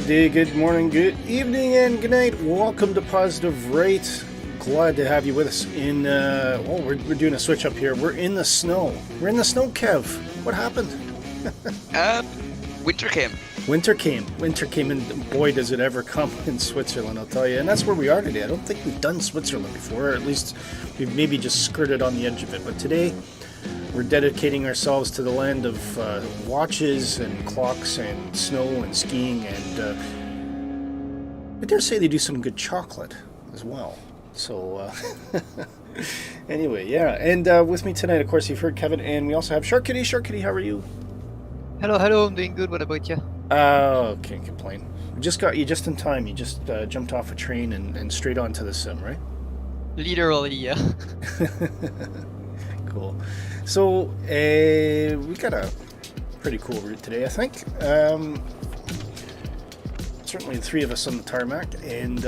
Good day, good morning, good evening, and good night. Welcome to Positive Rate. Glad to have you with us in, we're doing a switch up here. We're in the snow. We're in the snow, Kev. What happened? Winter came. Winter came, and boy, does it ever come in Switzerland, I'll tell you. And that's where we are today. I don't think we've done Switzerland before, or at least we've maybe just skirted on the edge of it. But today, we're dedicating ourselves to the land of watches and clocks and snow and skiing, and I dare say they do some good chocolate as well. So, anyway, yeah. And with me tonight, of course, you've heard Kevin, and we also have Shark Kitty. Shark Kitty, how are you? Hello, I'm doing good. What about you? Can't complain. We just got you just in time. You just jumped off a train and straight onto the sim, right? Literally, yeah. Cool. So, we got a pretty cool route today, I think. Certainly the three of us on the tarmac, and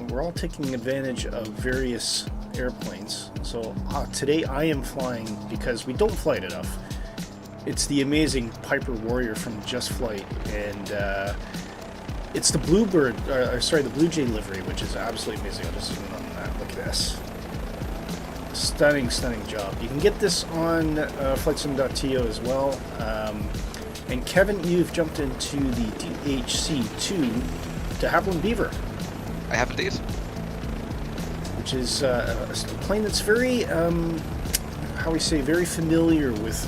we're all taking advantage of various airplanes. So, today I am flying because we don't fly it enough. It's the amazing Piper Warrior from Just Flight, and it's the Bluebird, the Blue Jay livery, which is absolutely amazing. I'll just zoom in on that. Look at this. Stunning job. You can get this on Flightsim.to as well. And Kevin, you've jumped into the DHC2 de Havilland Beaver. I have indeed. Which is a plane that's very, very familiar with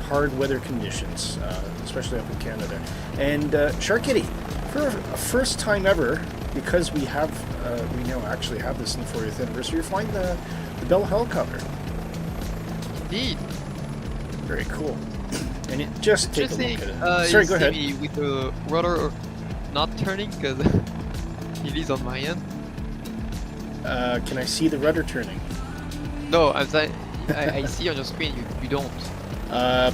hard weather conditions, especially up in Canada. And Shark Kitty, for a first time ever, because we now actually have this in the 40th anniversary, you're flying the Bell helicopter. Indeed. Very cool. And just take a look at it. Sorry, go ahead. With the rudder not turning because it is on my end. Can I see the rudder turning? No, I'm saying I see on your screen you don't.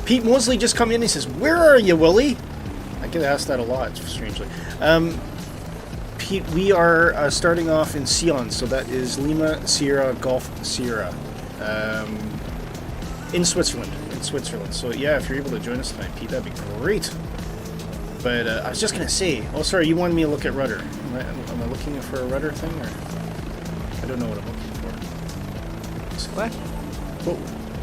Pete Mosley just come in. He says, "Where are you, Willy?" I get asked that a lot, strangely. Pete, we are starting off in Sion, so that is Lima Sierra Golf Sierra, in Switzerland. So yeah, if you're able to join us tonight, Pete, that'd be great. But I was just gonna say, sorry, you wanted me to look at rudder. Am I looking for a rudder thing, or I don't know what I'm looking for. What?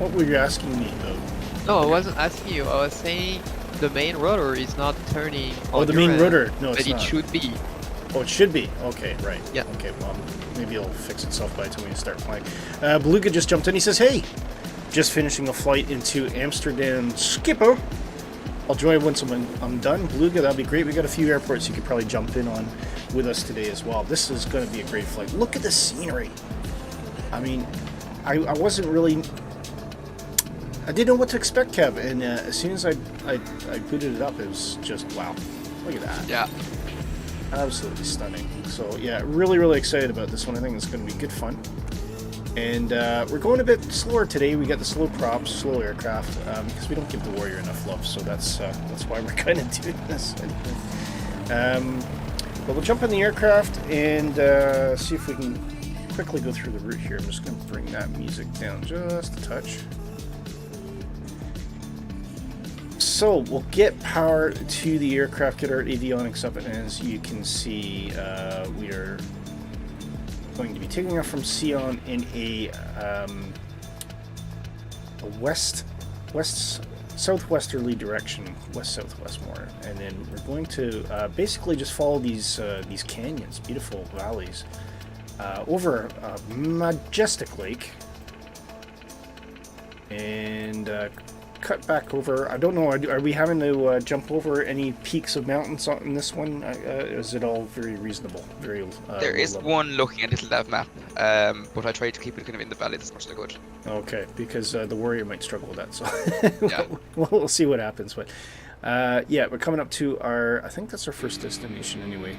What were you asking me about? No, I wasn't asking you. I was saying the main rudder is not turning. Oh, the main rudder. No, it's but not. It should be. Oh, it should be. Okay, right. Yeah. Okay, well, maybe it'll fix itself by the time we start flying. Beluga just jumped in. He says, "Hey, just finishing a flight into Amsterdam Schiphol. I'll join once I'm done." Beluga, that'll be great. We got a few airports you could probably jump in on with us today as well. This is going to be a great flight. Look at the scenery. I mean, I wasn't really... I didn't know what to expect, Kev, and as soon as I booted it up, it was just, wow. Look at that. Yeah. Absolutely stunning. So yeah, really excited about this one. I think it's going to be good fun. And we're going a bit slower today. We got the slow props, slow aircraft, because we don't give the Warrior enough love. So that's why we're kind of doing this. But we'll jump in the aircraft and see if we can quickly go through the route here. I'm just going to bring that music down just a touch. So we'll get power to the aircraft, get our avionics up, and as you can see, we are going to be taking off from Sion in a southwesterly direction, west-southwest more, and then we're going to basically just follow these canyons, beautiful valleys, over a majestic lake, and cut back over. I don't know, are we having to jump over any peaks of mountains in this one? Is it all very reasonable? There is one looking a little lav map, but I tried to keep it kind of in the valleys as much as I could. Okay, because the Warrior might struggle with that, so Yeah. we'll see what happens. But yeah, we're coming up to I think that's our first destination anyway,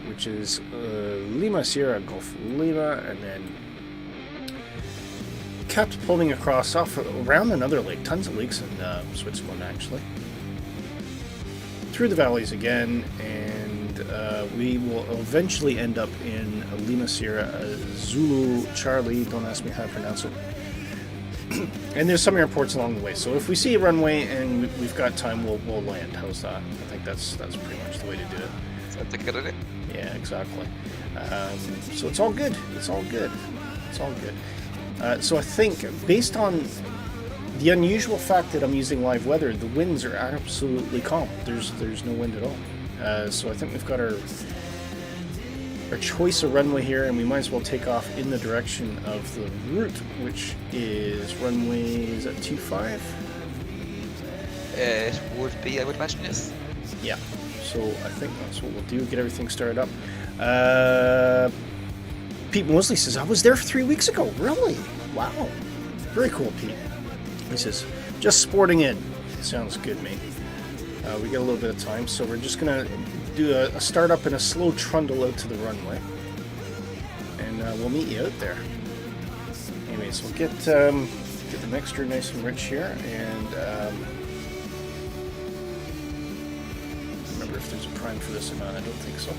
which is Lima Sierra Golf Lima, and then kept pulling across off around another lake. Tons of lakes in Switzerland, actually. Through the valleys again, and we will eventually end up in Lima Sierra Zulu Charlie. Don't ask me how to pronounce it. And there's some airports along the way, so if we see a runway and we've got time, we'll land. How's that? I think that's pretty much the way to do it. That's a good idea. Yeah, exactly. So it's all good. It's all good. It's all good. So I think, based on the unusual fact that I'm using live weather, the winds are absolutely calm. There's no wind at all. So I think we've got our choice of runway here, and we might as well take off in the direction of the route, which is runways at 25. It would be, I would imagine, yes. Yeah. So I think that's what we'll do. Get everything started up. Pete Mosley says, I was there 3 weeks ago. Really? Wow. Very cool, Pete. He says, just sporting in. Sounds good, mate. We got a little bit of time, so we're just going to do a start up and a slow trundle out to the runway. And we'll meet you out there. Anyways, we'll get the mixture nice and rich here. And remember if there's a prime for this amount. I don't think so.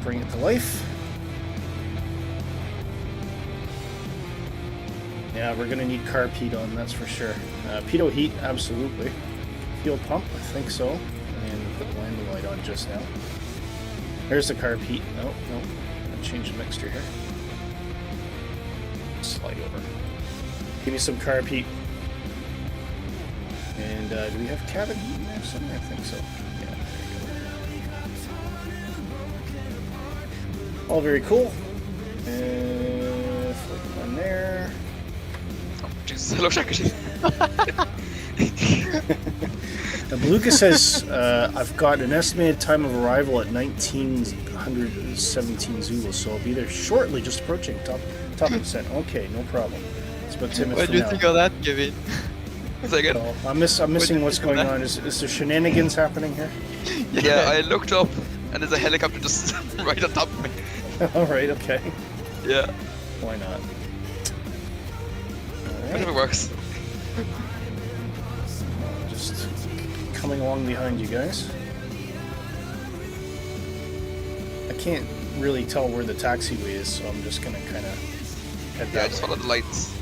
Bring it to life. Yeah, we're gonna need carb heat on, that's for sure. Pitot heat, absolutely. Fuel pump, I think so. And put the landing light on just now. There's the carb heat. No, I'll change the mixture here. Slide over. Give me some carb heat. And do we have cabin heat in there somewhere? I think so. All very cool. Flick one there. Oh, Jesus, hello, Shakashi. Beluga says, I've got an estimated time of arrival at 1917 Zulu, so I'll be there shortly, just approaching top percent. Okay, no problem. It's about 10 minutes What do you think of that, Kevin? Second. So I'm missing what's going on. Is there shenanigans happening here? Yeah, I looked up and there's a helicopter just right on top of me. Alright, okay. Yeah. Why not? Right. If it works. Just coming along behind you guys. I can't really tell where the taxiway is, so I'm just gonna kind of head Yeah, that just way. follow the lights.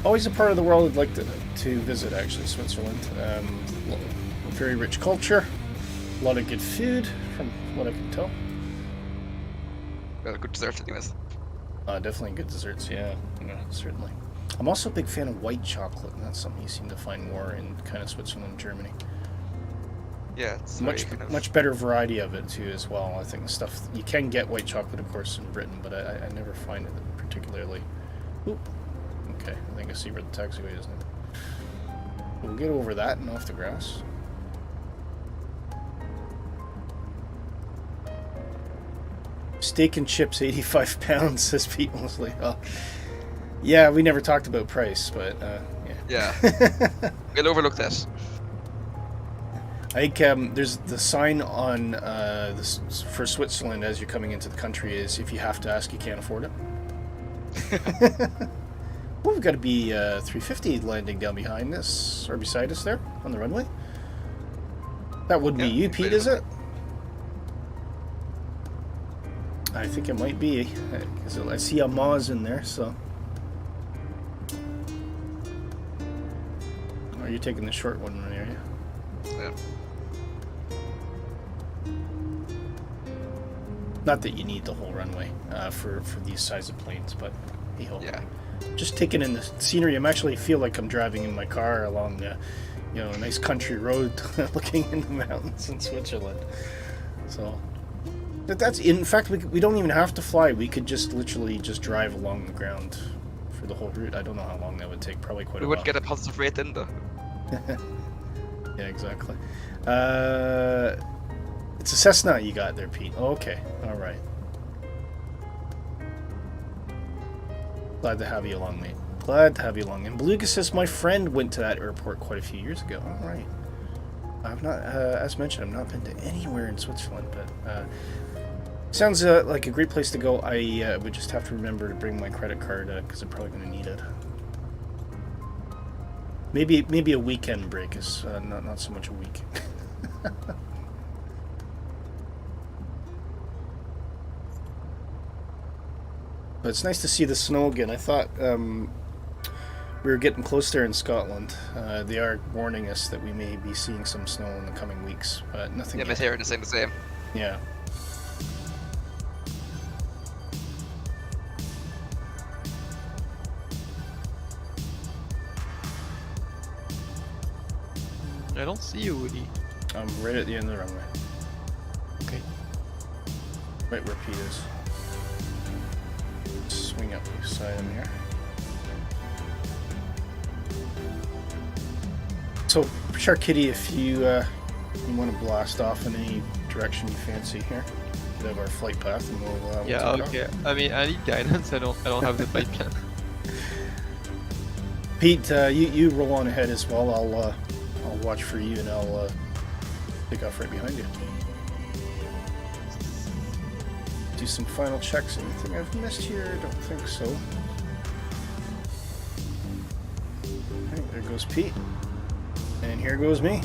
Always a part of the world I'd like to visit, actually, Switzerland. Very rich culture, a lot of good food, from what I can tell. Well, good dessert anyways. Definitely good desserts, yeah, certainly. I'm also a big fan of white chocolate, and that's something you seem to find more in kind of Switzerland and Germany. Yeah, it's much better variety of it too, as well. I think the stuff you can get white chocolate, of course, in Britain, but I never find it particularly. Oop. Okay, I think I see where the taxiway is now. We'll get over that and off the grass. Steak and chips, 85 pounds, says Pete Mosley. Oh. Yeah, we never talked about price, but yeah. Yeah. We'll overlook that. I think there's the sign on for Switzerland as you're coming into the country is if you have to ask, you can't afford it. Well, we've got to be 350 landing down behind us, or beside us there, on the runway. That wouldn't be you, Pete, is it? I think it might be, because I see a Maz in there, so... Oh, you're taking the short one, are you? Yeah. Not that you need the whole runway for these size of planes, but hey-ho. Yeah. Just taking in the scenery. I'm actually feel like I'm driving in my car along a nice country road, looking in the mountains in Switzerland. So that's in fact we don't even have to fly. We could just literally just drive along the ground for the whole route. I don't know how long that would take. Probably quite a while. We would get a positive rate then, though. Yeah, exactly. It's a Cessna you got there, Pete. Oh, okay, all right. Glad to have you along, mate. Glad to have you along. And Beluga says, my friend went to that airport quite a few years ago. All right. I've not, as mentioned, I've not been to anywhere in Switzerland, but sounds like a great place to go. I would just have to remember to bring my credit card because I'm probably going to need it. Maybe a weekend break is not so much a week. But it's nice to see the snow again. I thought we were getting close there in Scotland. They are warning us that we may be seeing some snow in the coming weeks, but nothing Yeah, yet. Miss Heron is saying the same. Yeah. I don't see you, Willy. I'm right at the end of the runway. Okay. Right where Pete is. Swing up beside him here. So, Shark Kitty, if you want to blast off in any direction you fancy here, we have our flight path, and we'll Yeah, take okay. off. I mean, I need guidance. I don't have the flight plan. Pete, you roll on ahead as well. I'll watch for you, and I'll take off right behind you. Do some final checks. Anything I've missed here? Don't think so. Okay, there goes Pete. And here goes me.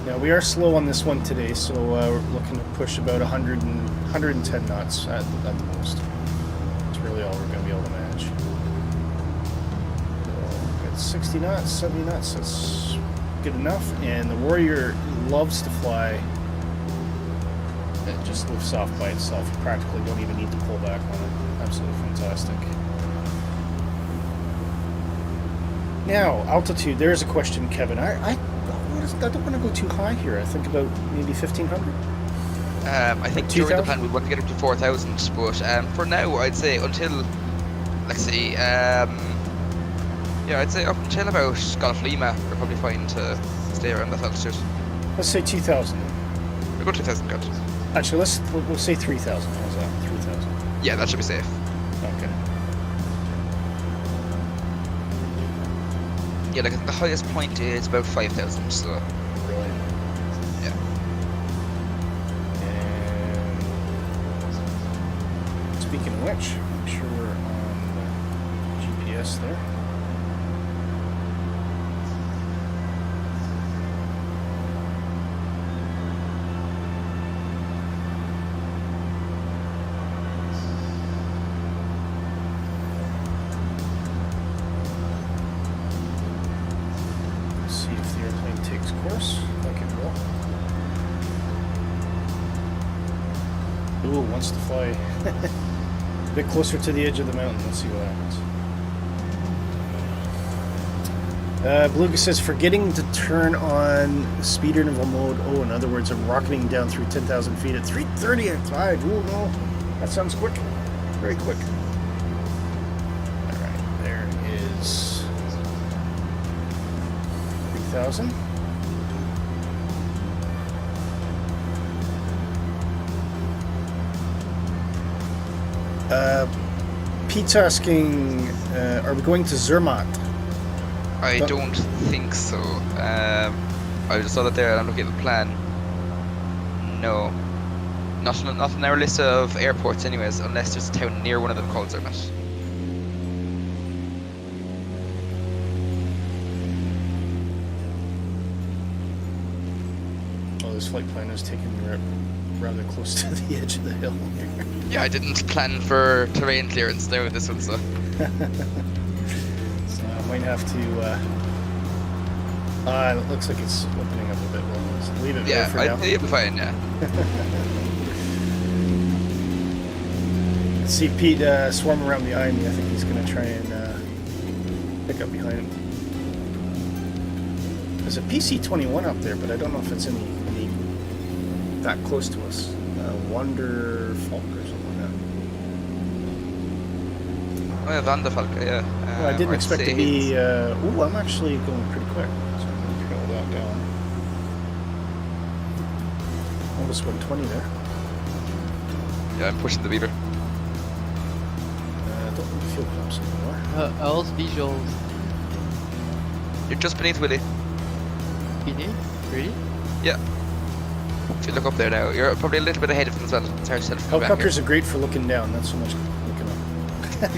Now we are slow on this one today, so we're looking to push about 110 knots at the most. That's really all we're going to be able to manage. So, got 60 knots, 70 knots, that's good enough. And the Warrior loves to fly. It just lifts off by itself. You practically don't even need to pull back on it. Absolutely fantastic. Now, altitude. There's a question, Kevin. I don't want to go too high here. I think about maybe 1,500. I think during the plan we want to get up to 4,000, but for now I'd say until, let's see, yeah, I'd say up until about Lima, we're probably fine to stay around that altitude. Let's say 2,000. We'll go 2,000, good. Actually, we'll say 3,000. How's that? 3,000. Yeah, that should be safe. Okay. Yeah, like the highest point is about 5,000, so. Really? Yeah. And speaking of which, make sure we're on the GPS there. See if the airplane takes course, like it will. Ooh, wants to fly a bit closer to the edge of the mountain. Let's see what happens. Beluga says, forgetting to turn on speed interval mode. Oh, in other words, I'm rocketing down through 10,000 feet at 3:30 Ooh, no. That sounds quick. Very quick. Alright, there is 3,000. Pete's asking, are we going to Zermatt? I don't think so. I just saw that there and I'm looking at the plan. No. Not on our list of airports anyways, unless there's a town near one of them called Zermatt. Oh, this flight plan is taking me rather close to the edge of the hill here. Yeah, I didn't plan for terrain clearance now with this one, so. So I might have to, it looks like it's opening up a bit. Well, let's leave it there for now. Yeah, it'll be fine, yeah. Let's see Pete swarm around behind me. I think he's going to try and pick up behind him. There's a PC-21 up there, but I don't know if it's any that close to us. Wonder Falk or something like that. Oh yeah, Vanderfalk, yeah. Well, I didn't expect to be... ooh, I'm actually going pretty quick. So I'm going to throw that down. Almost 120 there. Yeah, I'm pushing the beaver. Don't need fuel pumps anymore. Else visuals. You're just beneath Willy. Beneath? Really? Yeah. If you look up there now, you're probably a little bit ahead of him as well. It's hard to tell from back here. Helicopters are great for looking down, not so much looking up. I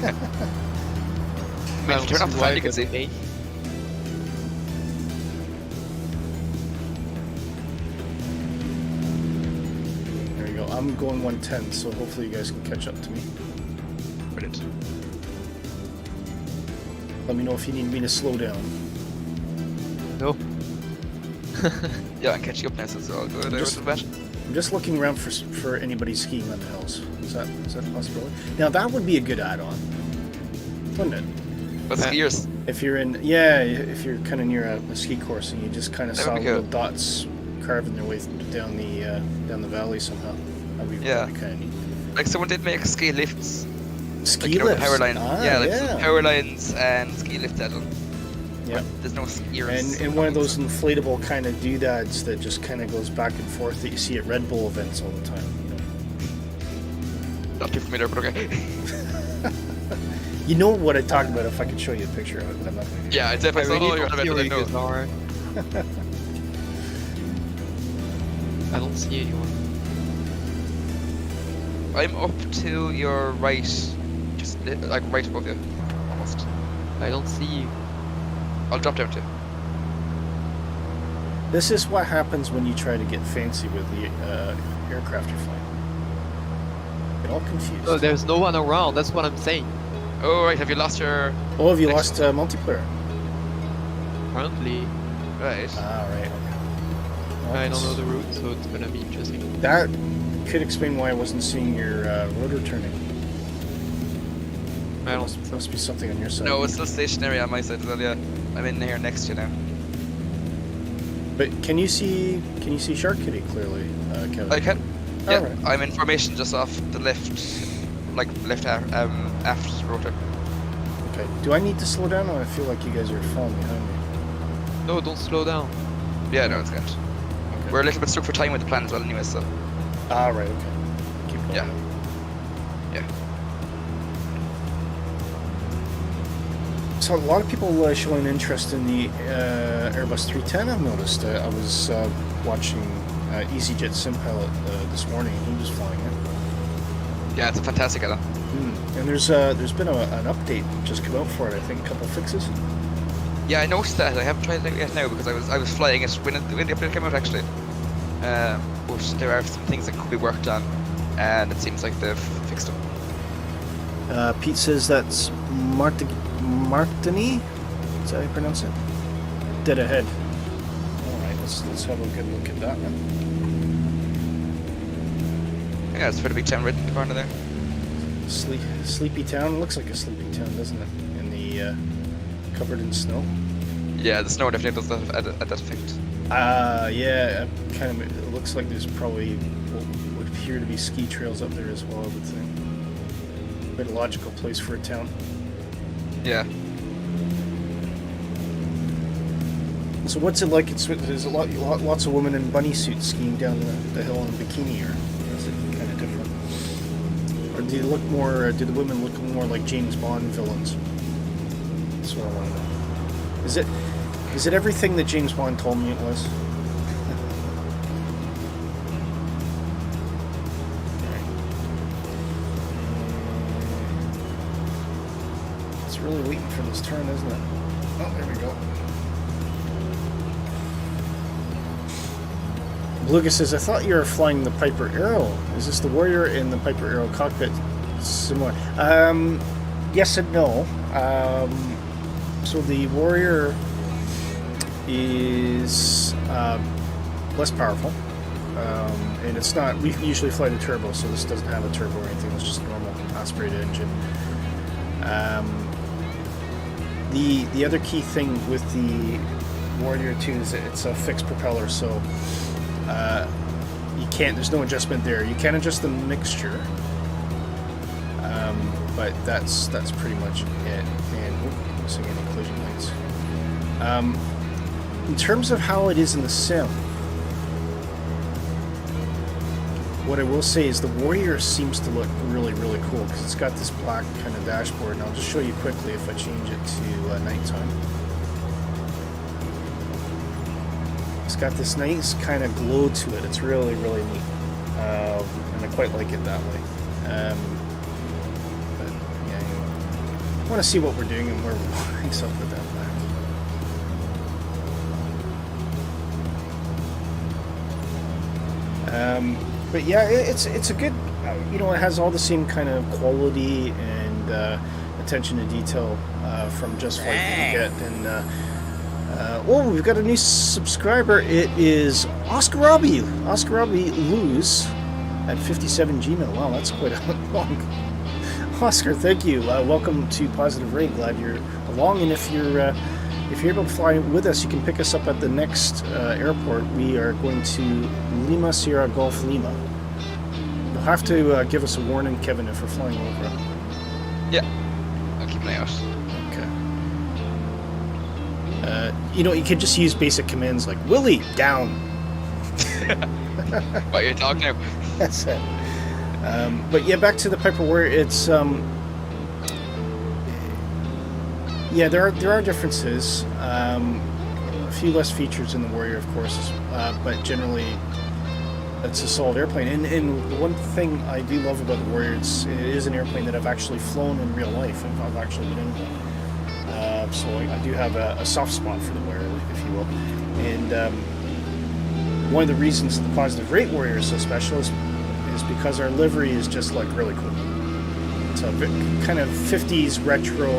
mean, if you turn off the fan, you can see. I'm going 110, so hopefully you guys can catch up to me. Brilliant. Let me know if you need me to slow down. No. Yeah, I'm catching up now, so it's all good. I'm just looking around for anybody skiing on the hills. Is that a possibility? Now that would be a good add-on, wouldn't it? But skiers. If you're if you're kind of near a ski course and you just kind of saw little dots carving their way down the valley somehow, that'd be kind of neat. Like someone did make ski lifts. Ski like, lifts. Power line. Yeah, power lines and ski lift add-on. Yeah. There's no skiers. And one of those inflatable kind of doodads that just kind of goes back and forth that you see at Red Bull events all the time. Not too familiar, but okay. You know what I talked about if I could show you a picture of it, but I'm not going to. Yeah, I'd say if I saw all your events, I know. I don't see anyone. I'm up to your right, just like right above you, almost. I don't see you. I'll drop down too. This is what happens when you try to get fancy with the aircraft you're flying. Get all confused. Oh, there's no one around. That's what I'm saying. Oh right, have you lost your? Oh, have you lost multiplayer? Apparently. Right. Ah, right. Well, I don't know the route, so it's gonna be interesting. That could explain why I wasn't seeing your rotor turning. I don't. Must be something on your side. No, it's still stationary on my side as well. Yeah, I'm in here next to you now. But can you see Shark Kitty clearly, Kevin? I can. Oh, Yeah, right. I'm in formation just off the left, like left aft rotor. Okay. Do I need to slow down, or I feel like you guys are falling behind me? No, don't slow down. Yeah, no, it's good. Okay. We're a little bit stuck for time with the plan as well, anyway. So Ah, right. Okay. Keep going. yeah. So a lot of people showing interest in the Airbus 310. I've noticed. I was watching EasyJet SimPilot this morning, and he was flying it. Yeah, it's a fantastic add-on. And there's been an update just come out for it. I think a couple fixes. Yeah, I noticed that. I haven't tried it yet now because I was flying it when the update came out actually. But there are some things that could be worked on, and it seems like they've fixed them. Pete says that's Martini. Is that how you pronounce it? Dead ahead. All right, let's have a good look at that then. Yeah, it's a pretty big town right in the corner there. Sleepy town. Looks like a sleepy town, doesn't it? In the covered in snow. Yeah, the snow definitely does that at that effect. Yeah, kind of. It looks like there's probably what would appear to be ski trails up there as well, I would think. Quite a logical place for a town. Yeah. So what's it like? There's lots of women in bunny suits skiing down the hill in a bikini, or is it kind of different? Or do they look more? Do the women look more like James Bond villains? That's what I want to know. Is it everything that James Bond told me it was? It's really waiting for this turn, isn't it? Oh, there we go. Bluochs says, I thought you were flying the Piper Arrow. Is this the Warrior in the Piper Arrow cockpit? Similar. Yes and no. So the Warrior is less powerful. And it's not, we usually fly the turbo, so this doesn't have a turbo or anything. It's just a normal aspirated engine. The other key thing with the Warrior 2 is that it's a fixed propeller, so you can't, there's no adjustment there. You can adjust the mixture, but that's pretty much it. And missing any collision lights. In terms of how it is in the sim, what I will say is the Warrior seems to look really, really cool because it's got this black kind of dashboard, and I'll just show you quickly if I change it to nighttime. It's got this nice kind of glow to it. It's really, really neat, and I quite like it that way. But yeah, anyway. I want to see what we're doing and where we're going, so I'll put that back. But yeah, it's a good, you know, it has all the same kind of quality and attention to detail from Just Flight that you get. And oh, we've got a new subscriber. It is Oscar Robbie. Oscar Robbie Lose at 57 Gmail. Wow, that's quite a long. Oscar, thank you. Welcome to Positive Ray. Glad you're along. And if you're able to fly with us, you can pick us up at the next airport. We are going to Lima Sierra Golf Lima. You'll have to give us a warning, Kevin, if we're flying over. Yeah, I'll keep an eye out. Okay. You know, you could just use basic commands like Willy, down. What, you're talking now? That's it. But yeah, back to the Piper Warrior. It's yeah, there are differences. A few less features in the Warrior, of course, but generally it's a solid airplane. And one thing I do love about the Warrior, it is an airplane that I've actually flown in real life. I've actually been in one. So I do have a soft spot for the Warrior, if you will. And one of the reasons the Positive Rate Warrior is so special is because our livery is just like really cool. It's a kind of 50s retro,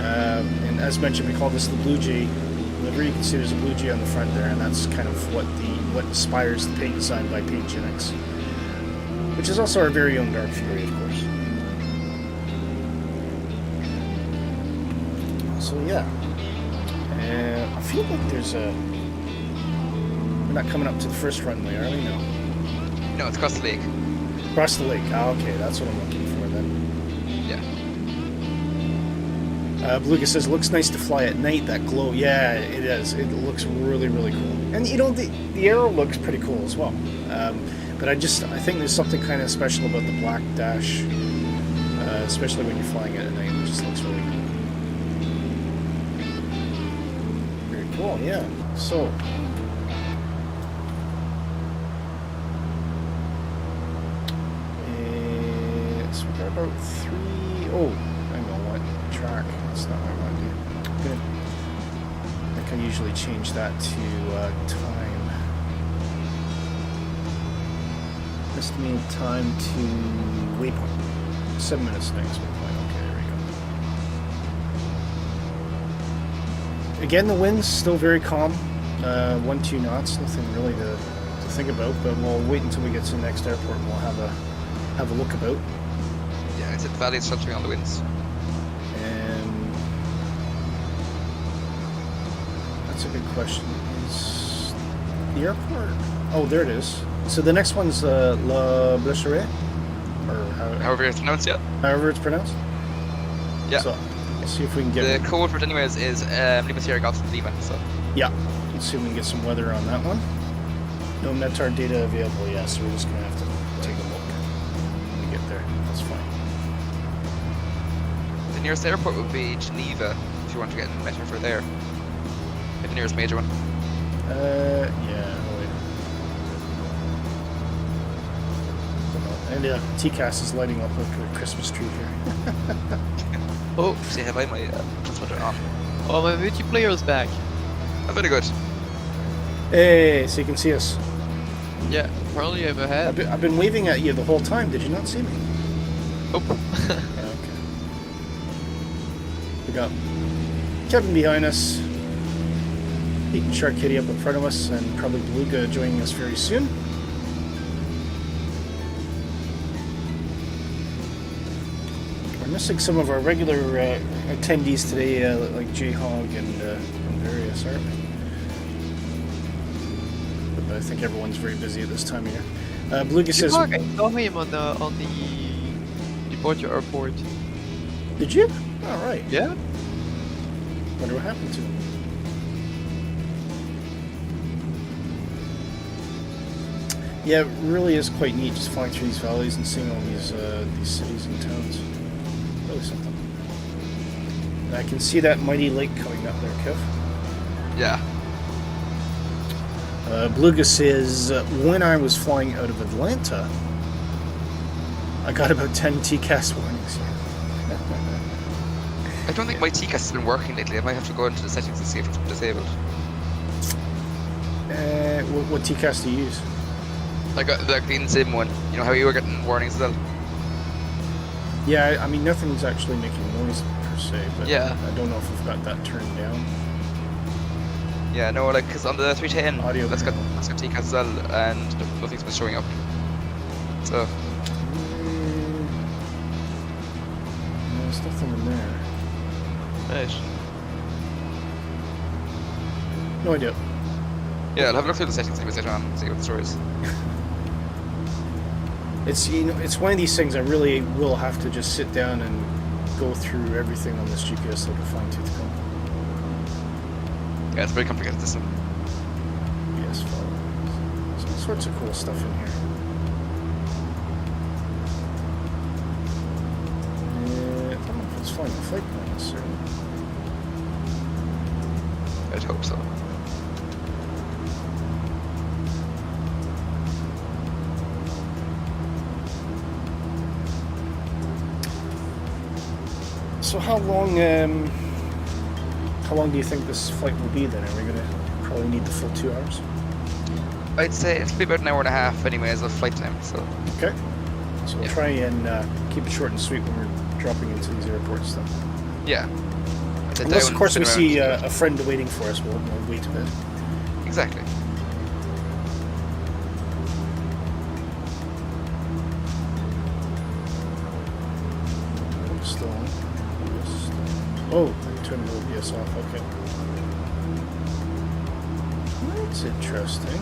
and as mentioned, we call this the Blue Jay livery. You can see there's a Blue Jay on the front there, and that's kind of what inspires the paint design by PaintGenix, which is also our very own Dark Fury, of course. So yeah, I feel like we're not coming up to the first runway, are we? No. No, it's across the lake. Across the lake. Ah, okay, that's what I'm looking for then. Yeah. Beluga says, looks nice to fly at night, that glow. Yeah, it is. It looks really, really cool. And, you know, the arrow looks pretty cool as well. But I think there's something kind of special about the black dash, especially when you're flying it at night. It just looks really very cool, yeah. So... about 3... Oh, hang on, what? Track. That's not what I want to do. Good. I can usually change that to time. Estimated time to waypoint. 7 minutes next waypoint. Okay, there we go. Again, the wind's still very calm. 1-2 knots. Nothing really to think about, but we'll wait until we get to the next airport and we'll have a look about. Yeah, it's at valley structuring on the winds. And that's a good question. Is the airport? Oh, there it is. So the next one's La Blecheret, or however it's pronounced, yeah. However it's pronounced. Yeah. So let's see if we can get the code for it, anyways, is Lima Sierra Golf Lima. So yeah, let's see if we can get some weather on that one. No METAR data available yet, so we're just gonna have to take a look when we get there. That's fine. The nearest airport would be Geneva, if you want to get in better for there. Like the nearest major one. Yeah. And TCAS is lighting up like a Christmas tree here. Oh, say have I my transmitter on? Oh, my multiplayer is back. Oh, very good. Hey, so you can see us. Yeah, apparently I'm ahead. I've been waving at you the whole time. Did you not see me? Oh. Okay. We got Kevin behind us, Pete and Shark Kitty up in front of us, and probably Beluga joining us very soon. We're missing some of our regular attendees today, like J-Hog and various, aren't we? But I think everyone's very busy at this time of year. Beluga says... I saw him on the departure airport. Did you? All right. Yeah. Wonder what happened to him. Yeah, it really is quite neat just flying through these valleys and seeing all these cities and towns. Really something. And I can see that mighty lake coming up there, Kev. Yeah. Beluga says, when I was flying out of Atlanta, I got about 10 TCAS warnings. I don't think my TCAS has been working lately. I might have to go into the settings and see if it's been disabled. What TCAS do you use? Like the in-sim one. You know how you were getting warnings as well? Yeah, I mean, nothing's actually making noise per se, but Yeah. I don't know if we've got that turned down. Yeah, no, like, because on the 310, Audio that's got control. TCAS as well, and nothing's been showing up. So, There's nothing in there. Nice. No idea. yeah, I'll have a look through the settings later on and see what the story is. It's, you know, it's one of these things I really will have to just sit down and go through everything on this GPS like a fine-tooth comb. Yeah, it's very complicated, this one. Yes, follow. There's all sorts of cool stuff in here. I don't know if it's flying the flight plan necessarily. I'd hope so. So how long do you think this flight will be then? Are we gonna probably need the full 2 hours? I'd say it'll be about an hour and a half anyways of flight time, so... Okay. So we'll Yeah. try and keep it short and sweet when we're dropping into these airports then. Yeah. I'd say Unless down, of course we spin see around. a friend waiting for us, we'll wait a bit. Exactly. Still on. Oh, I turned the OBS off, okay. That's interesting.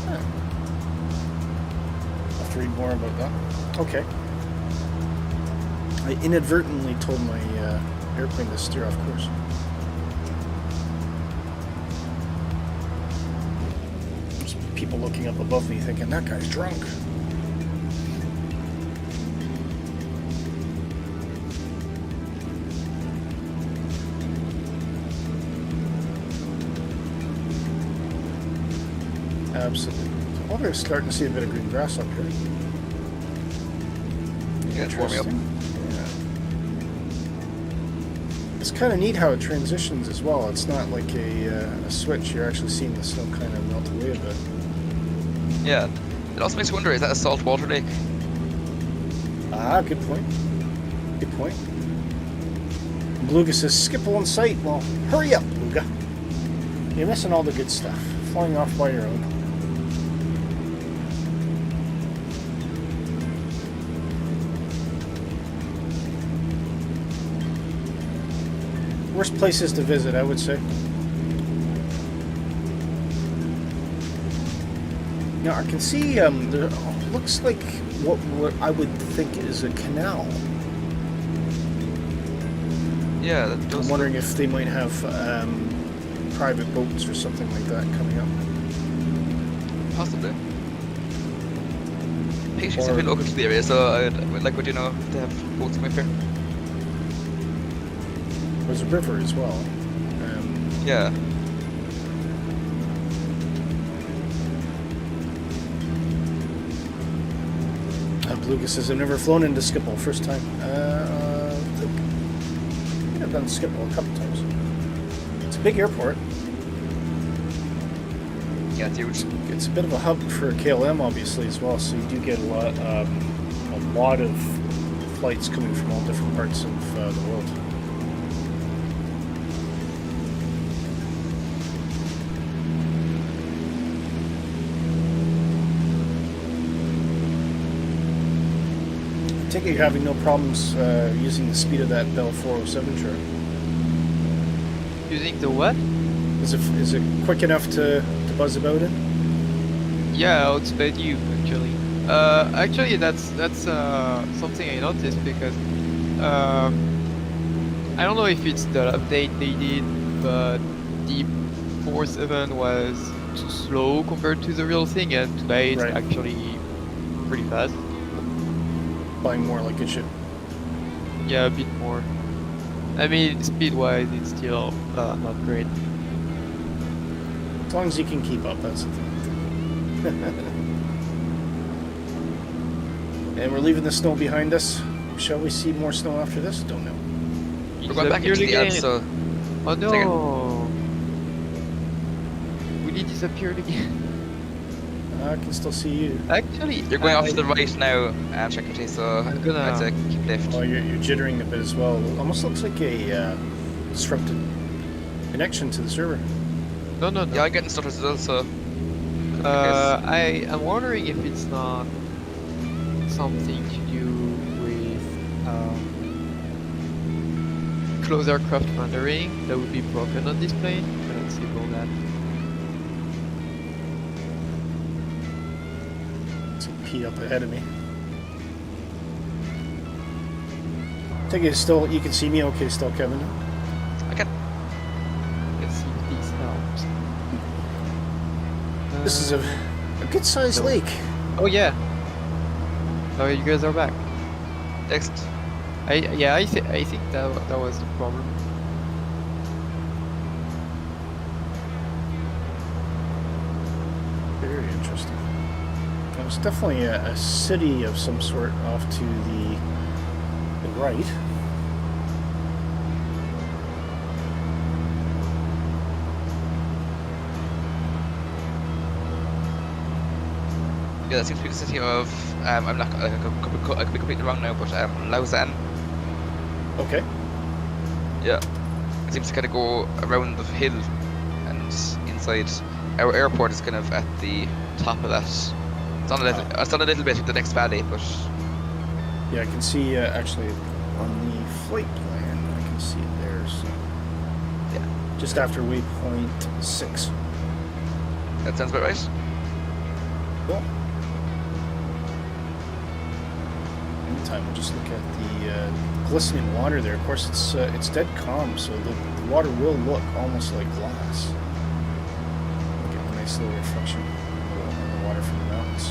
Huh. I'll have to read more about that. Okay. I inadvertently told my airplane to steer off course. There's people looking up above me thinking, that guy's drunk. Absolutely. Oh, we're starting to see a bit of green grass up here. Yeah, it's warming up. Yeah. It's kind of neat how it transitions as well. It's not like a switch. You're actually seeing the snow kind of melt away a bit. Yeah. It also makes you wonder, is that a saltwater lake? Ah, good point. Good point. Beluga says, skip on sight. Well, hurry up, Beluga. You're missing all the good stuff. Flying off by your own. Worst places to visit, I would say. Now I can see there looks like what I would think is a canal. Yeah, that does. I'm wondering if they might have private boats or something like that coming up. Possibly. PaintGenix is a bit local to the area, so I would like what you know to have boats come up here. There's a river as well. Yeah. Beluga says, I've never flown into Schiphol, first time. I think I've done Schiphol a couple times. It's a big airport. Yeah, it's huge. It's a bit of a hub for KLM, obviously, as well. So you do get a lot of flights coming from all different parts of the world. I take it you're having no problems using the speed of that Bell 407 chart. Using the what? Is it quick enough to buzz about it? Yeah, I'll outspeed you actually. Actually, that's something I noticed because I don't know if it's the update they did, but the 4.7 was too slow compared to the real thing, and today it's Right. actually pretty fast. Flying more like it should. Yeah, a bit more. I mean, speed-wise, it's still not great. As long as you can keep up, that's the thing. And we're leaving the snow behind us. Shall we see more snow after this? Don't know. We're going back into the Alps, so... Oh no! We Willy disappeared again. I can still see you. Actually, You're going off to the right now, Checkity, so I'm gonna- I'd say keep left. Oh, you're jittering a bit as well. It almost looks like a disrupted connection to the server. No. Yeah, I'm getting stutters as well, so... could be the case. I'm wondering if it's not something to do with closed aircraft rendering that would be broken on this plane. Let's disable that. It's a P up ahead of me. Take it still. You can see me okay still, Kevin? Okay. Let's see if this helps. This is a good sized no. lake. Oh yeah. Oh, you guys are back. Next. I think that was the problem. Very interesting. It was definitely a city of some sort off to the right. Yeah, that seems to be the city of... I'm not... I could be completely wrong now, but Lausanne. Okay. Yeah. It seems to kind of go around the hill and inside. Our airport is kind of at the top of that. It's on a little bit of the next valley, but... Yeah, I can see actually on the flight plan, I can see it there. So Yeah. just after waypoint 6. That sounds about right. Cool. Meantime, we'll just look at the glistening water there. Of course, it's dead calm, so the water will look almost like glass. Get a nice little reflection on the water from the mountains.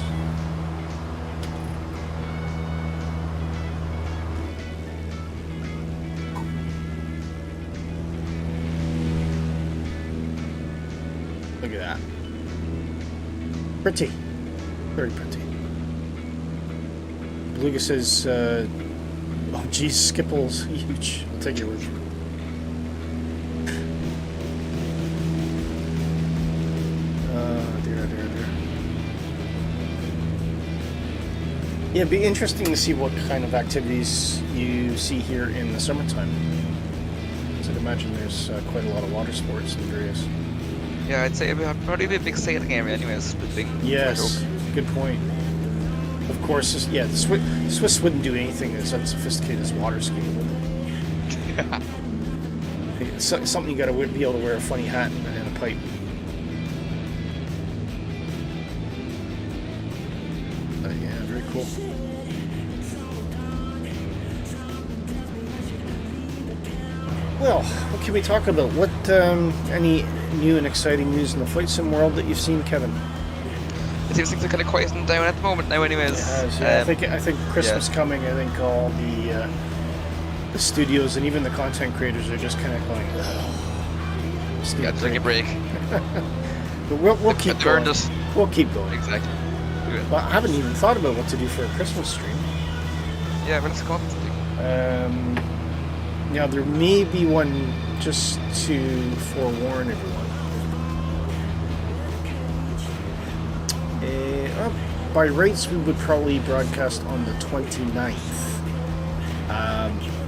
Look at that. Pretty. Very pretty. Beluga says, oh geez, Skipple's huge. I'll take your word for it. Dear. Yeah, it'd be interesting to see what kind of activities you see here in the summertime. So I'd imagine there's quite a lot of water sports and various. Yeah, I'd say it'd probably be a big sailing area anyways. With big Yes, good point. Of course, yeah, the Swiss wouldn't do anything as unsophisticated as water skiing, would they? It's something you got to be able to wear a funny hat and a pipe. Yeah, very cool. Well, what can we talk about? What any new and exciting news in the flight sim world that you've seen, Kevin? It seems things are kind of quieting down at the moment now anyways. It has, yeah. I think Christmas coming, I think all the studios and even the content creators are just kind of going, Yeah, take a break. But we'll keep going. We'll keep going. Exactly. Well, I haven't even thought about what to do for a Christmas stream. Yeah, but let's call it something. Now, there may be one just to forewarn everyone. By rights, we would probably broadcast on the 29th.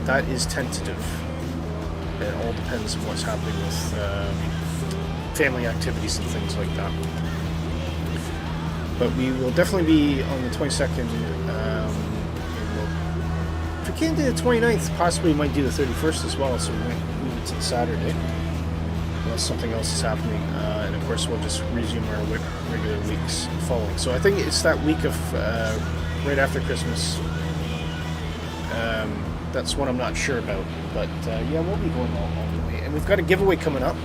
That is tentative. It all depends on what's happening with family activities and things like that. But we will definitely be on the 22nd. If we can't do the 29th, possibly we might do the 31st as well, so we might move it to the Saturday. Unless something else is happening. And of course, we'll just resume our regular weeks following. So I think it's that week of right after Christmas. That's what I'm not sure about. But yeah, we'll be going all the way. And we've got a giveaway coming up.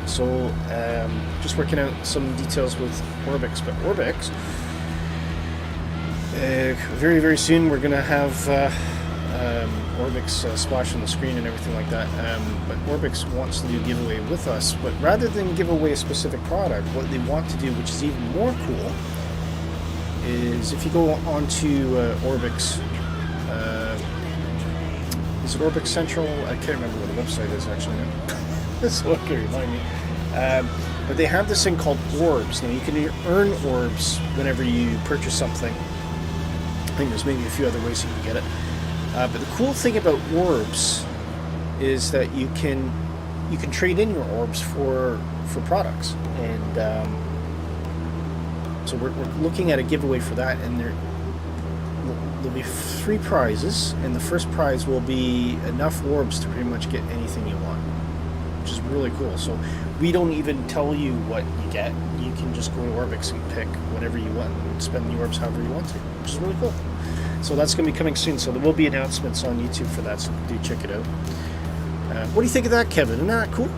So just working out some details with Orbix. But Orbix, very, very soon we're going to have Orbix splash on the screen and everything like that. But Orbix wants to do a giveaway with us. But rather than give away a specific product, what they want to do, which is even more cool, is if you go onto Orbix, is it Orbix Central? I can't remember what the website is actually now. So what can remind me. But they have this thing called orbs. Now you can earn orbs whenever you purchase something. I think there's maybe a few other ways you can get it. But the cool thing about orbs is that you can trade in your orbs for products, and so we're looking at a giveaway for that, and there'll be 3 prizes, and the first prize will be enough orbs to pretty much get anything you want, which is really cool. So we don't even tell you what you get. You can just go to Orbix and pick whatever you want and spend the orbs however you want to, which is really cool. So that's going to be coming soon. So there will be announcements on YouTube for that, so do check it out. What do you think of that, Kevin? Isn't that cool?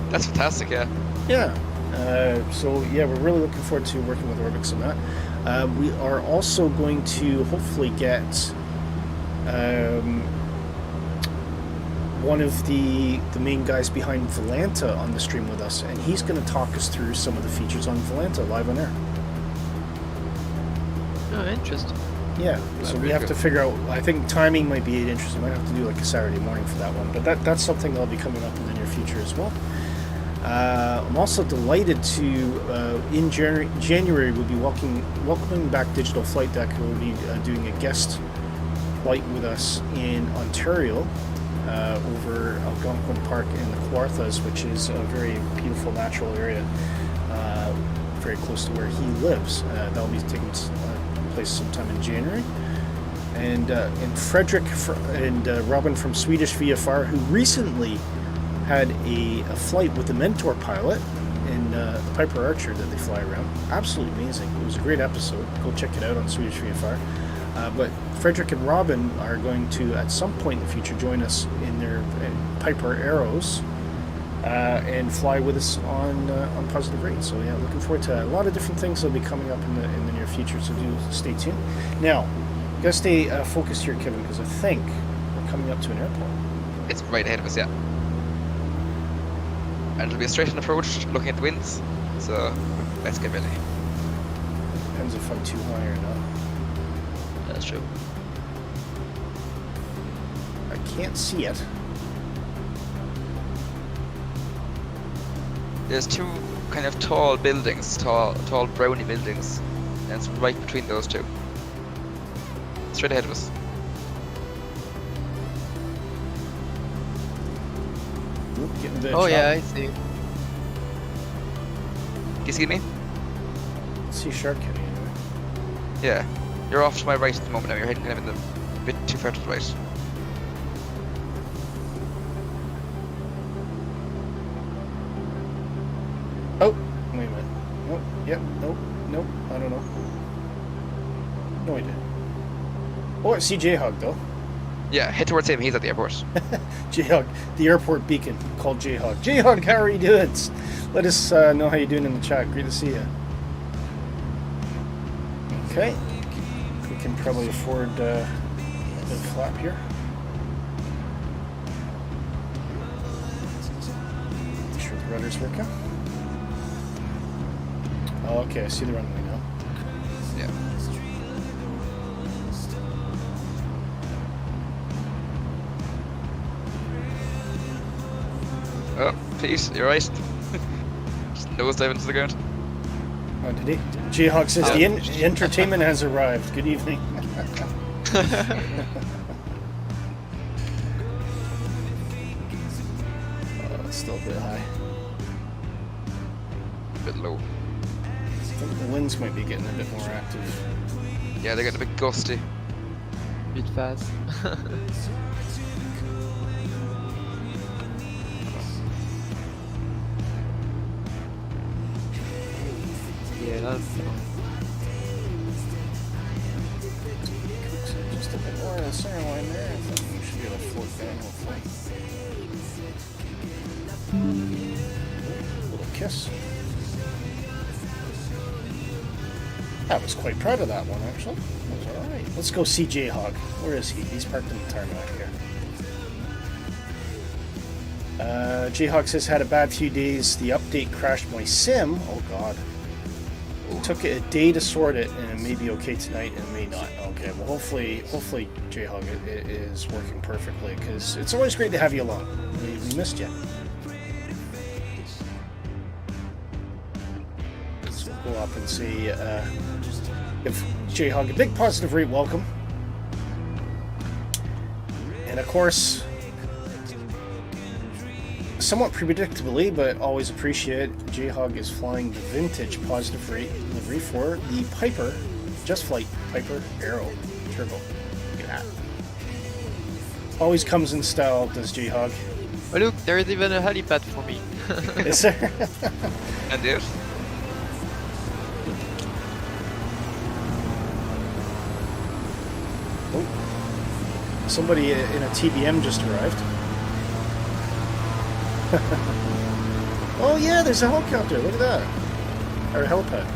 That's fantastic, yeah. Yeah. So yeah, we're really looking forward to working with Orbix on that. We are also going to hopefully get one of the main guys behind Volanta on the stream with us, and he's going to talk us through some of the features on Volanta live on air. Oh, interesting. Yeah, so we have to figure out, I think timing might be interesting. Might have to do like a Saturday morning for that one, but that's something that'll be coming up in the near future as well. I'm also delighted to, in January, we'll be welcoming back Digital Flight Deck, who will be doing a guest flight with us in Ontario, over Algonquin Park in the Kawarthas, which is a very beautiful natural area, very close to where he lives. That'll be taking place sometime in January. And Frederick and Robin from Swedish VFR, who recently had a flight with the Mentor pilot in the Piper Archer that they fly around. Absolutely amazing. It was a great episode. Go check it out on Swedish VFR. But Frederick and Robin are going to, at some point in the future, join us in their Piper Arrows and fly with us on Positive Rate. So yeah, looking forward to a lot of different things that'll be coming up in the near future. So do stay tuned. Now, you gotta stay focused here, Kevin, because I think we're coming up to an airport. It's right ahead of us, yeah. And it'll be a straight-on approach, looking at the winds. So let's get ready. Depends if I'm too high or not. That's true. I can't see it. There's 2 kind of tall buildings, tall brownie buildings, and it's right between those 2. Straight ahead of us. Oop, getting a bit of Oh yeah, chop. I see. Do you see me? See shark kitty anyway. Yeah. You're off to my right at the moment now. You're heading kind of in a bit too far to the right. Oh, wait a minute. Nope. Yep. Nope. Nope. I don't know. No, I did. Oh, I see J-Hog though. Yeah, head towards him. He's at the airport. J-Hog, the airport beacon called J-Hog. J-Hog, how are you doing? Let us know how you're doing in the chat. Great to see you. Okay. We can probably afford a bit of flap here. Make sure the rudder's working. Oh, okay, I see the runway now. Yeah. Oh, Pete, you're right. Just nosedive into the ground. Oh, did he? J-Hog says the entertainment has arrived. Good evening. It's still a bit high. A bit low. I think the winds might be getting a bit more active. Yeah, they're getting a bit gusty. Bit fast. Yeah, that's Just a bit more of the center line there. I think we should be able to float down hopefully. Little kiss. I was quite proud of that one actually. That was alright. Let's go see J-Hog. Where is he? He's parked in the tarmac here. J-Hog says, had a bad few days. The update crashed my sim. Oh god. It took a day to sort it, and it may be okay tonight, and it may not. Okay, well hopefully J-Hog it is working perfectly, because it's always great to have you along. We missed you. go up and say, give J-Hog a big positive rate welcome. And of course, somewhat predictably, but always appreciate, J-Hog is flying the vintage positive rate livery for the Piper, Just Flight Piper Aero Turbo. Look at that. Always comes in style, does J-Hog. Oh look, there is even a helipad for me. Is there? And there. Oh. Somebody in a TBM just arrived. Oh yeah, there's a helicopter, look at that. Or a helipad.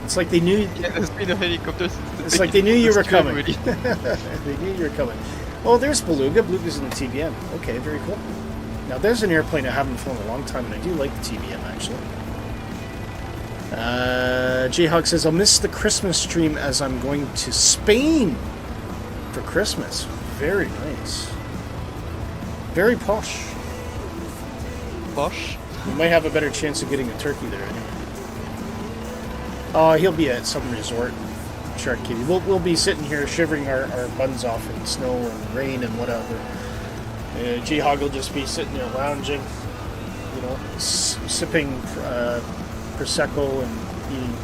It's like they knew... Yeah, there's been a helicopter since the It's like they knew you were coming. Really. They knew you were coming. Oh, there's Beluga. Beluga's in the TBM. Okay, very cool. Now, there's an airplane I haven't flown in a long time, and I do like the TBM, actually. J-Hog says, I'll miss the Christmas stream as I'm going to Spain for Christmas. Very nice. Very posh. Posh. You might have a better chance of getting a turkey there, anyway. Oh, he'll be at some resort. Shark Kitty. We'll be sitting here shivering our buns off in snow and rain and whatever. J-Hog will just be sitting there lounging, you know, sipping Prosecco and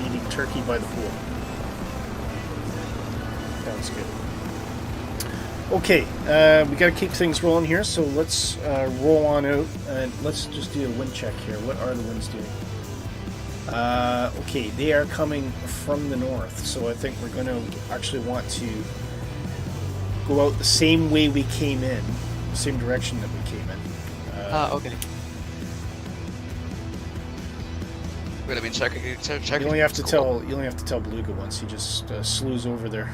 eating turkey by the pool. Sounds good. Okay, we got to keep things rolling here, so let's roll on out and let's just do a wind check here. What are the winds doing? Okay, they are coming from the north, so I think we're going to actually want to go out the same way we came in, the same direction that we came in. Okay. Wait, I mean, check. You only have to tell Beluga once. He just slews over there.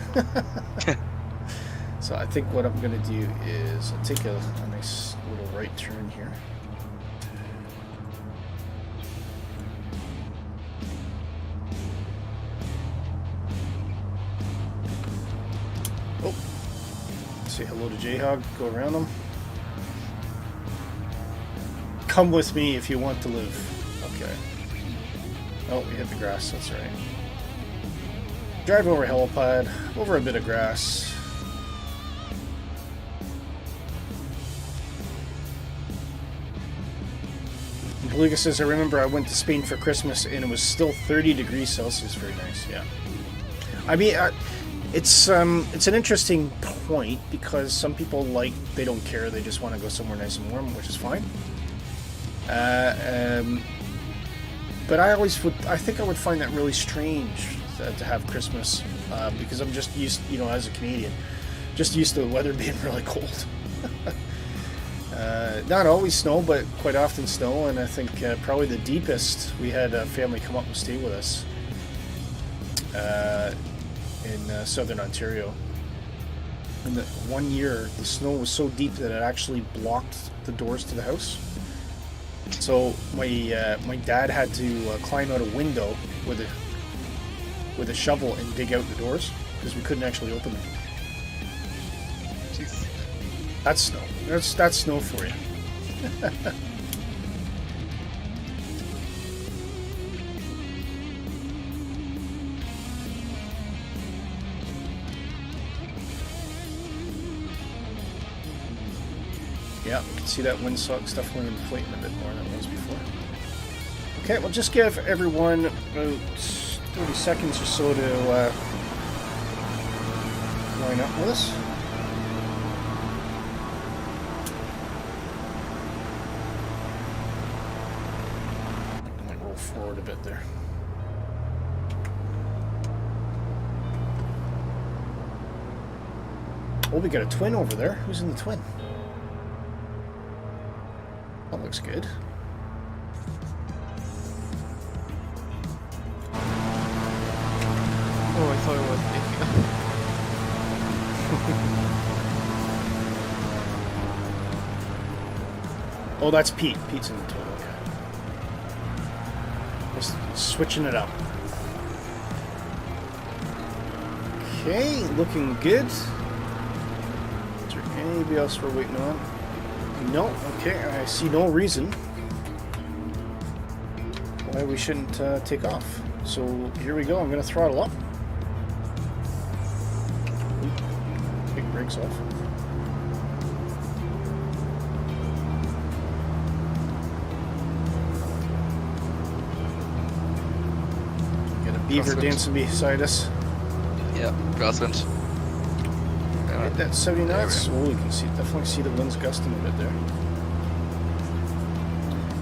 So I think what I'm going to do is I'll take a nice little right turn here. Oh, say hello to J-Hog, go around him. Come with me if you want to live. Okay. Oh, we hit the grass, that's right. Drive over helipad, over a bit of grass. Beluga says, I remember I went to Spain for Christmas and it was still 30 degrees Celsius. Very nice, yeah. I mean, it's an interesting point because some people they don't care, they just want to go somewhere nice and warm, which is fine. But I think I would find that really strange to have Christmas because I'm just used, as a Canadian, just used to the weather being really cold. Not always snow, but quite often snow, and I think probably the deepest we had a family come up and stay with us in southern Ontario. And one year, the snow was so deep that it actually blocked the doors to the house. So my dad had to climb out a window with a shovel and dig out the doors because we couldn't actually open them. Jeez. That's snow. That's snow for you. Yeah, you can see that windsock's definitely inflating a bit more than it was before. Okay, we'll just give everyone about 30 seconds or so to line up with us. I might roll forward a bit there. Oh, we got a twin over there. Who's in the twin? That looks good. Oh, I thought it was Oh, that's Pete. Pete's in the twin. Okay. Just switching it up. Okay, looking good. Is there anybody else we're waiting on? No, okay, I see no reason why we shouldn't take off. So here we go. I'm going to throttle up. Big brakes off. Got a beaver dancing beside us. Yeah, crosswind. Hit that 70 knots. Oh, you can definitely see the winds gusting a bit there.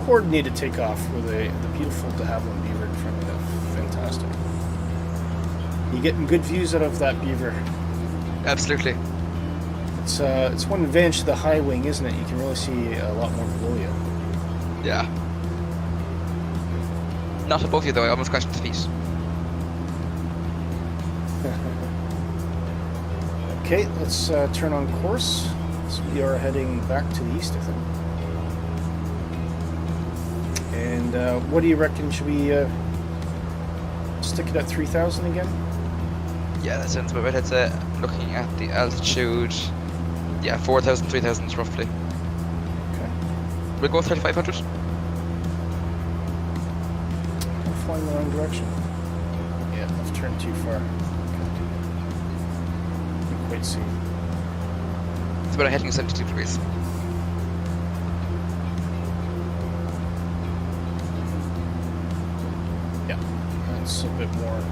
Coordinated takeoff with the beautiful de Havilland beaver in front of you. Fantastic. You're getting good views out of that beaver. Absolutely. It's one advantage to the high wing, isn't it? You can really see a lot more below you. Yeah. Not above you though. I almost crashed into feet. Okay, let's turn on course. So we are heading back to the east, I think. And what do you reckon? Should we stick it at 3,000 again? Yeah, that sounds about right. I'd say looking at the altitude, yeah, 4,000, 3,000 roughly. Okay. We'll go 3,500. I'm flying the wrong direction. Yeah, I've turned too far. Can't quite see. It's about heading 72 degrees. Yeah, that's a bit more.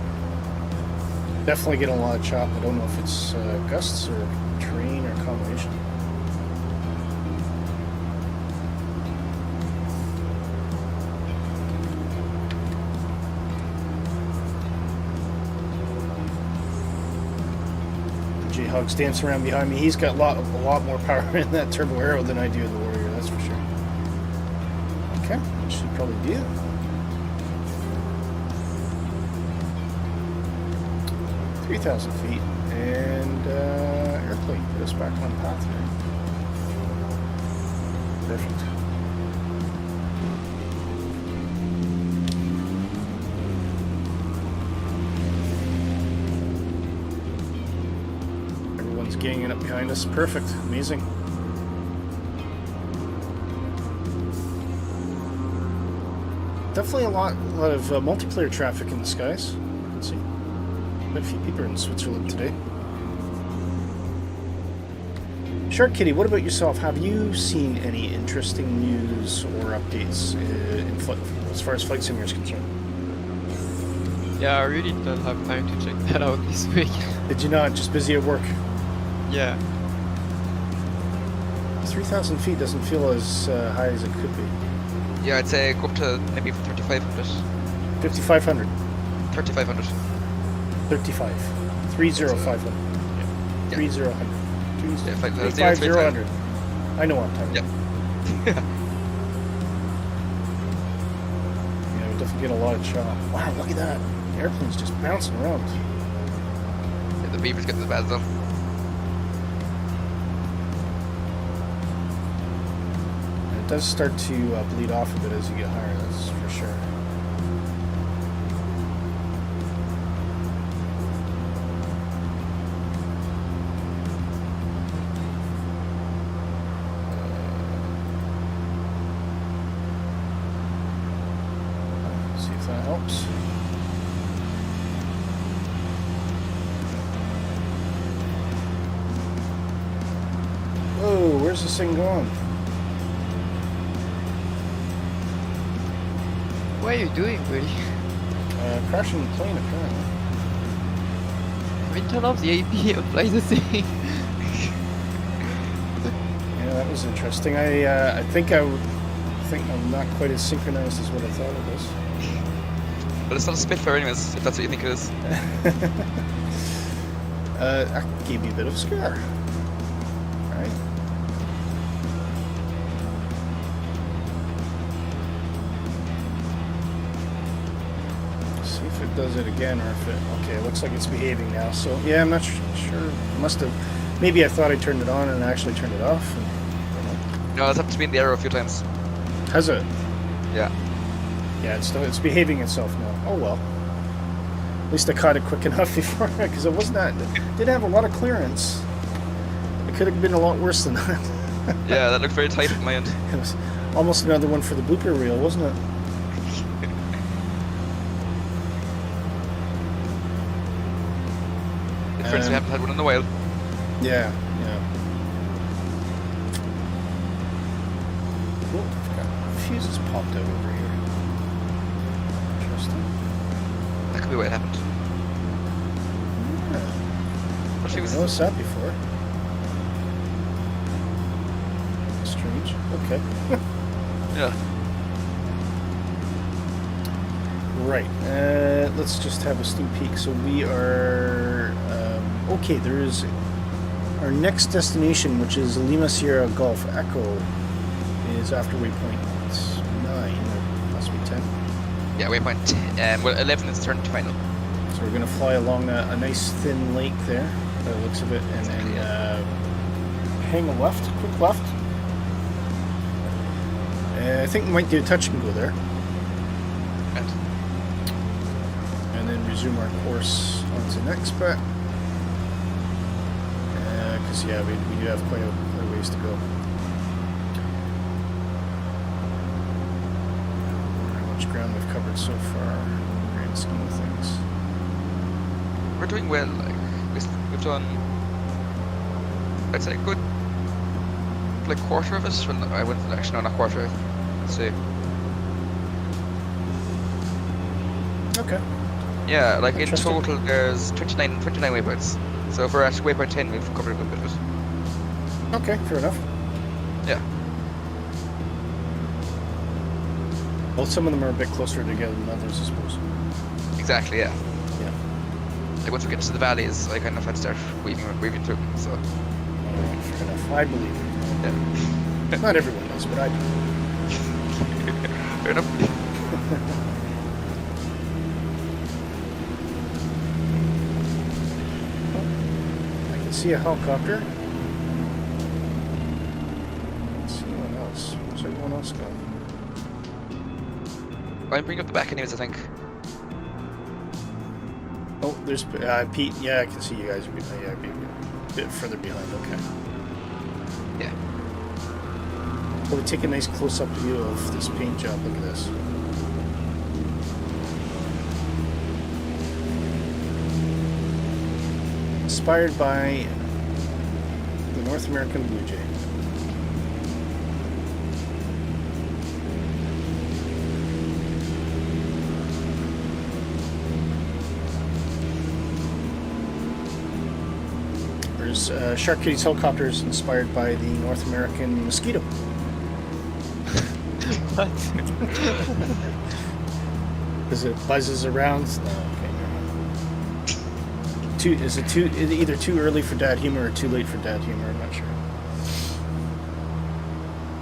Definitely getting a lot of chop. I don't know if it's gusts or terrain or combination. Jayhawk's dancing around behind me. He's got a lot more power in that turbo arrow than I do in the Warrior, that's for sure. Okay, that should probably do it. 3,000 feet, and airplane put us back on path here. Perfect. Everyone's ganging up behind us. Perfect. Amazing. Definitely a lot of multiplayer traffic in the skies. Let's see. Quite a few people in Switzerland today. Shark Kitty, what about yourself? Have you seen any interesting news or updates as far as Flight Sim is concerned? Yeah, I really don't have time to check that out this week. Did you not? Just busy at work? Yeah. 3,000 feet doesn't feel as high as it could be. Yeah, I'd say go up to maybe 3,500. 5,500. 3,500. 35. 3,0500. Yeah. 3,000. Yeah, 5,000. I know what I'm talking Yep. about. Yeah, we definitely get a lot of chop. Wow, look at that. The airplane's just bouncing around. Yeah, the beaver's getting the bad though. It does start to bleed off a bit as you get higher, that's for sure. See if that helps. Whoa, where's this thing going? What are you doing, Willy? Crashing the plane, apparently. I mean, turn off the AP and fly the thing. Yeah, that was interesting. I think I'm not quite as synchronized as what I thought it was. But it's not a Spitfire anyways, if that's what you think it is. That gave me a bit of a scare. Right? See if it does it again, or if it... Okay, it looks like it's behaving now. So, yeah, I'm not sure. Must have... Maybe I thought I turned it on and I actually turned it off. And, I don't know. No, it's happened to me in the arrow a few times. Has it? Yeah. Yeah, it's behaving itself now. Oh well. At least I caught it quick enough before, because it wasn't that. It did have a lot of clearance. It could have been a lot worse than that. Yeah, that looked very tight at my end. It was almost another one for the blooper reel, wasn't it? difference. We haven't had one in a while. Yeah. Oh, fuses popped out over here. Interesting. That could be what happened. Yeah. What I fuse? noticed that before. Strange. Okay. Yeah. Right. Let's just have a sneak peek. So we are okay. There is our next destination, which is Lima Sierra Golf Echo, is after waypoint 9 or possibly 10. Yeah, waypoint 10. Well, 11 is the turn to final. So we're going to fly along a nice thin lake there, by the looks of it, and then hang a left, quick left. I think we might do a touch and go there. Right. And then resume our course onto next bet. Because yeah, we do have quite a ways to go. How much ground we've covered so far in the grand scheme of things. We're doing well. Like we've done, I'd say, a good like quarter of it. Well, I wouldn't actually, no, not quarter. Let's see. Okay. Yeah, like in total there's 29 waypoints. So if we're at waypoint 10, we've covered a good bit of it. Okay, fair enough. Yeah. Well, some of them are a bit closer together than others, I suppose. Exactly, yeah. Yeah. Like once we get to the valleys, I kind of had to start weaving through them, so. Alright, fair enough. I believe it. Yeah. Not everyone does, but I do. Fair enough. I can see a helicopter. Let's see anyone else. Where's everyone else going? I'm bringing up the back anyways, I think. Oh, there's Pete. Yeah, I can see you guys. Yeah, a bit further behind. Okay. Yeah. Well, we take a nice close-up view of this paint job. Look at this. Inspired by the North American Blue Jay. There's Shark Kitty's helicopter is inspired by the North American mosquito. What? Because it buzzes around. No, okay, never mind. Is it either too early for dad humor or too late for dad humor? I'm not sure.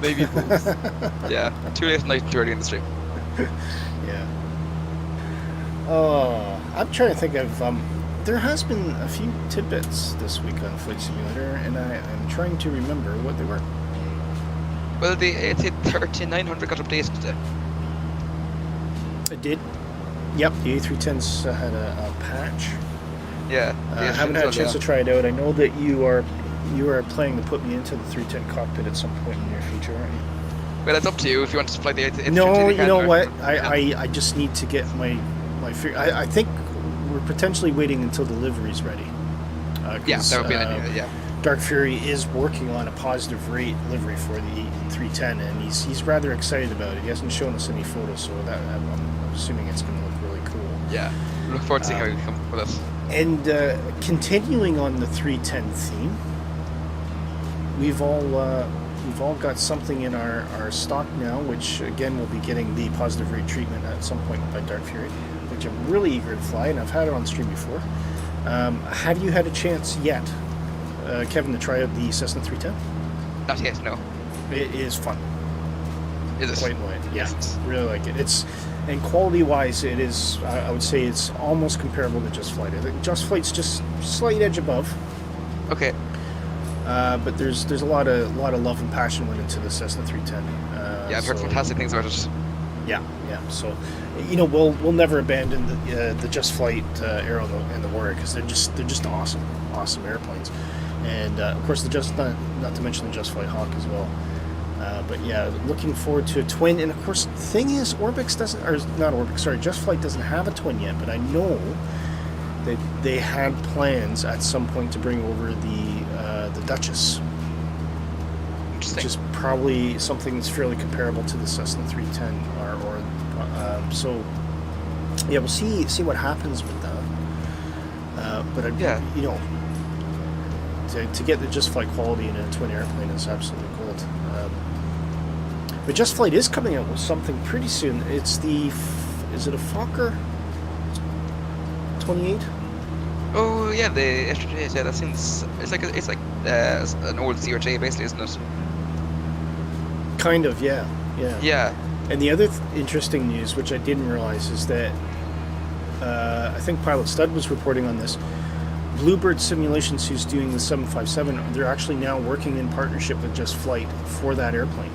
Maybe both. Yeah, too late at night, too early in the stream. Yeah. Oh, I'm trying to think of. There has been a few tidbits this week on Flight Simulator, and I'm trying to remember what they were. Well, the 3900 got updated today. It did. Yep, the A310's had a patch. Yeah. I haven't had a chance to try it out. I know that you are planning to put me into the 310 cockpit at some point in the near future, aren't you? Well, it's up to you if you want to fly the A310. No, you know what? I just need to get my figure. I think we're potentially waiting until the livery's ready. Yeah, that would be an idea, yeah. Dark Fury is working on a positive rate livery for the 310, and he's rather excited about it. He hasn't shown us any photos, so that I'm assuming it's going to look really cool. Yeah, look forward to seeing how you come up with us. And continuing on the 310 theme, we've all got something in our stock now, which again will be getting the positive rate treatment at some point by Dark Fury, which I'm really eager to fly, and I've had it on stream before. Have you had a chance yet, Kevin, to try out the Cessna 310? Not yet, no. It is fun. Is it? Quite annoying. Yeah, really like it. And quality-wise, it is. I would say it's almost comparable to Just Flight. I think Just Flight's just slight edge above. Okay. But there's a lot of love and passion went into the Cessna 310. Yeah, I've heard fantastic things about it. Yeah. So, we'll never abandon the Just Flight era in the warrior, because they're just awesome airplanes, and of course not to mention the Just Flight Hawk as well. But yeah, looking forward to a twin, and of course the thing is, Just Flight doesn't have a twin yet, but I know they had plans at some point to bring over the Duchess, Interesting. which is probably something that's fairly comparable to the Cessna 310. So yeah, we'll see what happens with that. But you know, to get the Just Flight quality in a twin airplane is absolutely gold. But Just Flight is coming out with something pretty soon. It's is it a Fokker 28? Oh yeah, the SJ. Yeah, that seems. It's like an old CRJ, basically, isn't it? Kind of, yeah. Yeah. And the other interesting news, which I didn't realize, is that I think Pilot Stud was reporting on this. Bluebird Simulations, who's doing the 757, they're actually now working in partnership with Just Flight for that airplane.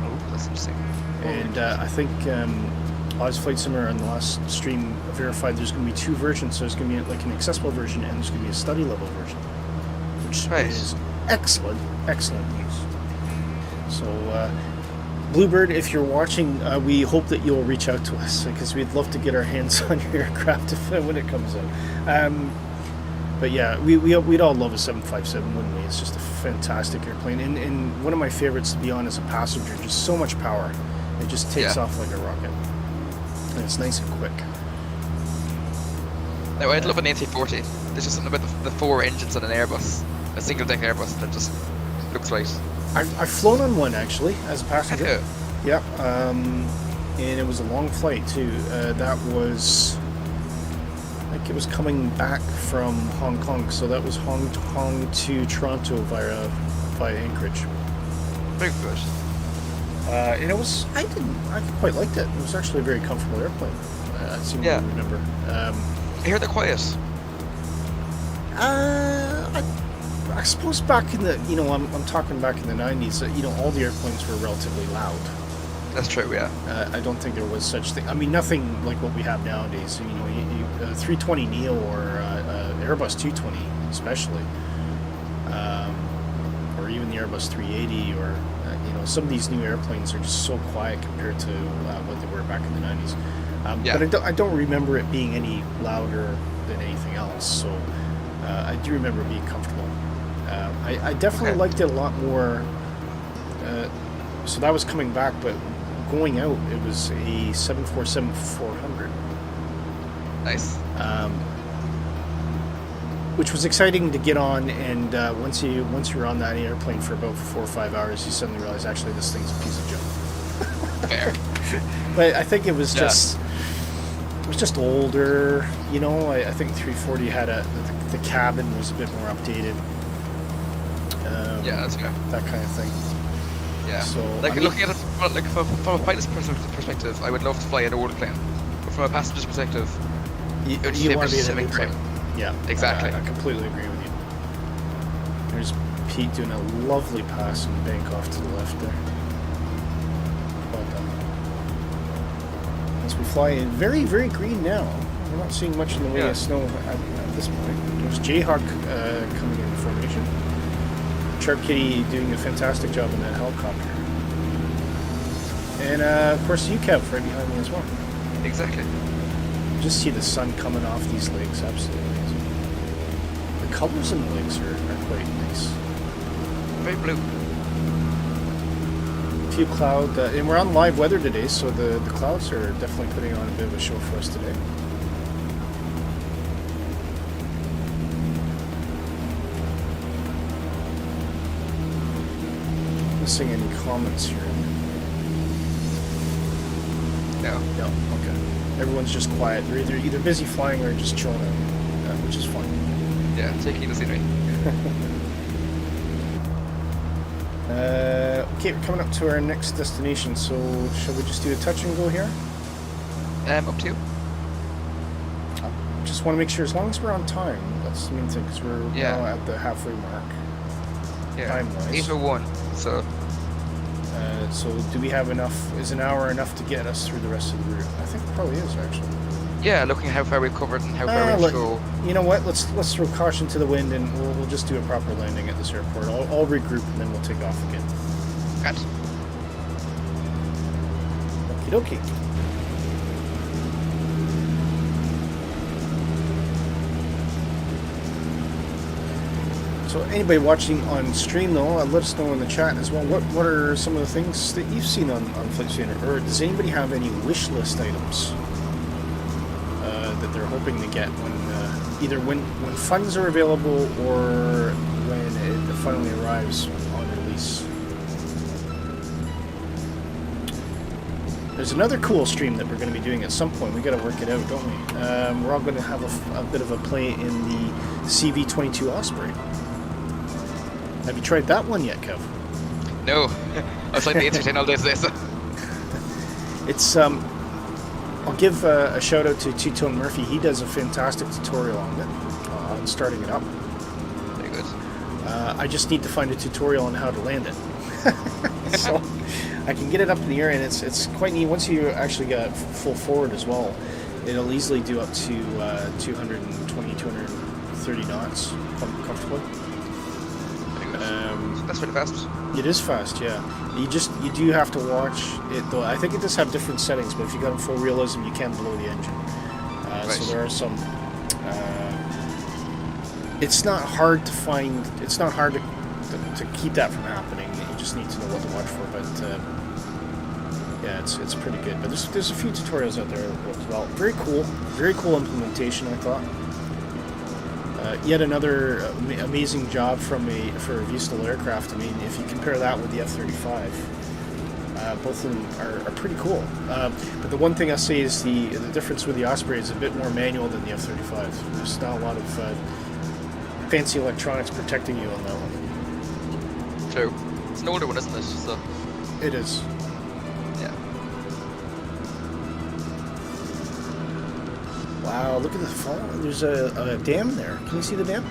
Oh, that's interesting. And I think Oz Flight Simmer on the last stream verified there's going to be two versions. So there's going to be like an accessible version and there's going to be a study level version, which is excellent news. So Bluebird, if you're watching, we hope that you'll reach out to us because we'd love to get our hands on your aircraft when it comes out. But yeah, we'd all love a 757, wouldn't we? It's just a fantastic airplane, and one of my favorites to be on as a passenger. Just so much power, it just takes off like a rocket, and it's nice and quick. Now I'd love an A340. There's just something about the four engines on an Airbus, a single deck Airbus, that just looks right. I've flown on one actually as a passenger. Heck Yeah, and it was a long flight too. That was, I think it was coming back from Hong Kong, so that was Hong Kong to Toronto via Anchorage. Very good. And it was, I quite liked it. It was actually a very comfortable airplane. I seem to remember. I hear they're quiet. I suppose back in the, I'm talking back in the 90s, all the airplanes were relatively loud. That's true, yeah. I don't think there was such thing. I mean, nothing like what we have nowadays. A 320 Neo or Airbus 220 especially, or even the Airbus 380, or some of these new airplanes are just so quiet compared to what they were back in the 90s. But I don't remember it being any louder than anything else. So I do remember being comfortable. I definitely liked it a lot more. So that was coming back, but going out, it was a 747-400. Nice. Which was exciting to get on, and once you're on that airplane for about 4 or 5 hours, you suddenly realize actually this thing's a piece of junk. Fair. But I think it was just older. I think 340 had the cabin was a bit more updated. That's fair. That kind of thing. Yeah. So looking at it from a pilot's perspective, I would love to fly an old plane. But from a passenger's perspective, you want to be in a new frame. plane. Yeah, exactly. I completely agree with you. There's Pete doing a lovely pass and bank off to the left there. Well done. As we fly in, very, very green now. We're not seeing much in the way of snow at this point. There's Jayhawk coming in formation. Sharp Kitty doing a fantastic job in that helicopter. And of course UCAV right behind me as well. Exactly. Just see the sun coming off these legs, absolutely amazing. The colors in the legs are quite nice. Very blue. A few cloud, and we're on live weather today, so the clouds are definitely putting on a bit of a show for us today. Missing any comments here? No. No, okay. Everyone's just quiet. They're either busy flying or just chilling out, which is fine. Yeah, taking the scenery. Okay, we're coming up to our next destination, so shall we just do a touch and go here? Up to you. Just want to make sure, as long as we're on time, that's the main thing, because we're now at the halfway mark. Yeah, Time-wise. 8:01, so... So do we have enough, is an hour enough to get us through the rest of the route? I think it probably is, actually. Yeah, looking how far we've covered and how far we've go. You know what, let's throw caution to the wind and we'll just do a proper landing at this airport. I'll regroup and then we'll take off again. Got. Okie dokie. So anybody watching on stream though, let us know in the chat as well. What are some of the things that you've seen on Flightsim, or does anybody have any wish list items that they're hoping to get when either when funds are available or when it finally arrives on release? There's another cool stream that we're going to be doing at some point. We got to work it out, don't we? We're all going to have a bit of a play in the CV22 Osprey. Have you tried that one yet, Kev? No, I was like the entertain all day today. So. It's I'll give a shout out to Two-Tone Murphy. He does a fantastic tutorial on it, on starting it up. Very good. I just need to find a tutorial on how to land it. So I can get it up in the air, and it's quite neat. Once you actually get full forward as well, it'll easily do up to 220, 230 knots comfortably. That's pretty fast. It is fast, yeah. You do have to watch it though. I think it does have different settings, but if you got in full realism, you can blow the engine. Right. So there are some. It's not hard to find. It's not hard to keep that from happening. You just need to know what to watch for. But yeah, it's pretty good. But there's a few tutorials out there as well. Very cool implementation, I thought. Yet another amazing job for a VTOL aircraft. I mean, if you compare that with the F-35, both of them are pretty cool. But the one thing I say is the difference with the Osprey is a bit more manual than the F-35. There's not a lot of fancy electronics protecting you on that one. True. It's an older one, isn't it? So. It is. Yeah. Wow, look at the fall. There's a dam there. Can you see the dam?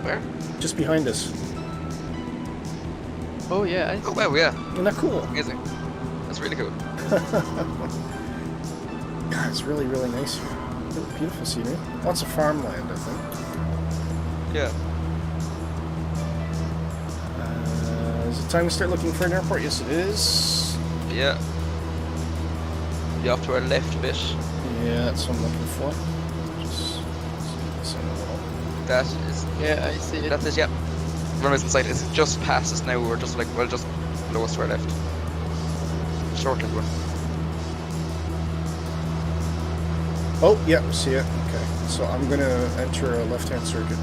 Where? Just behind us. Oh yeah. Oh wow, yeah. Isn't that cool? Amazing. That's really cool. God, it's really, really nice here. Really beautiful scenery. Lots of farmland, I think. Yeah. Is it time to start looking for an airport? Yes, it is. Yeah. Be off to our left a bit. Yeah, that's what I'm looking for. Just see a little. That is. Yeah, I see it. That's it. Yeah. Runway's inside. It's just past us now. We're just like just below us to our left. Short little one. Oh, yeah, see it. Okay, so I'm gonna enter a left-hand circuit.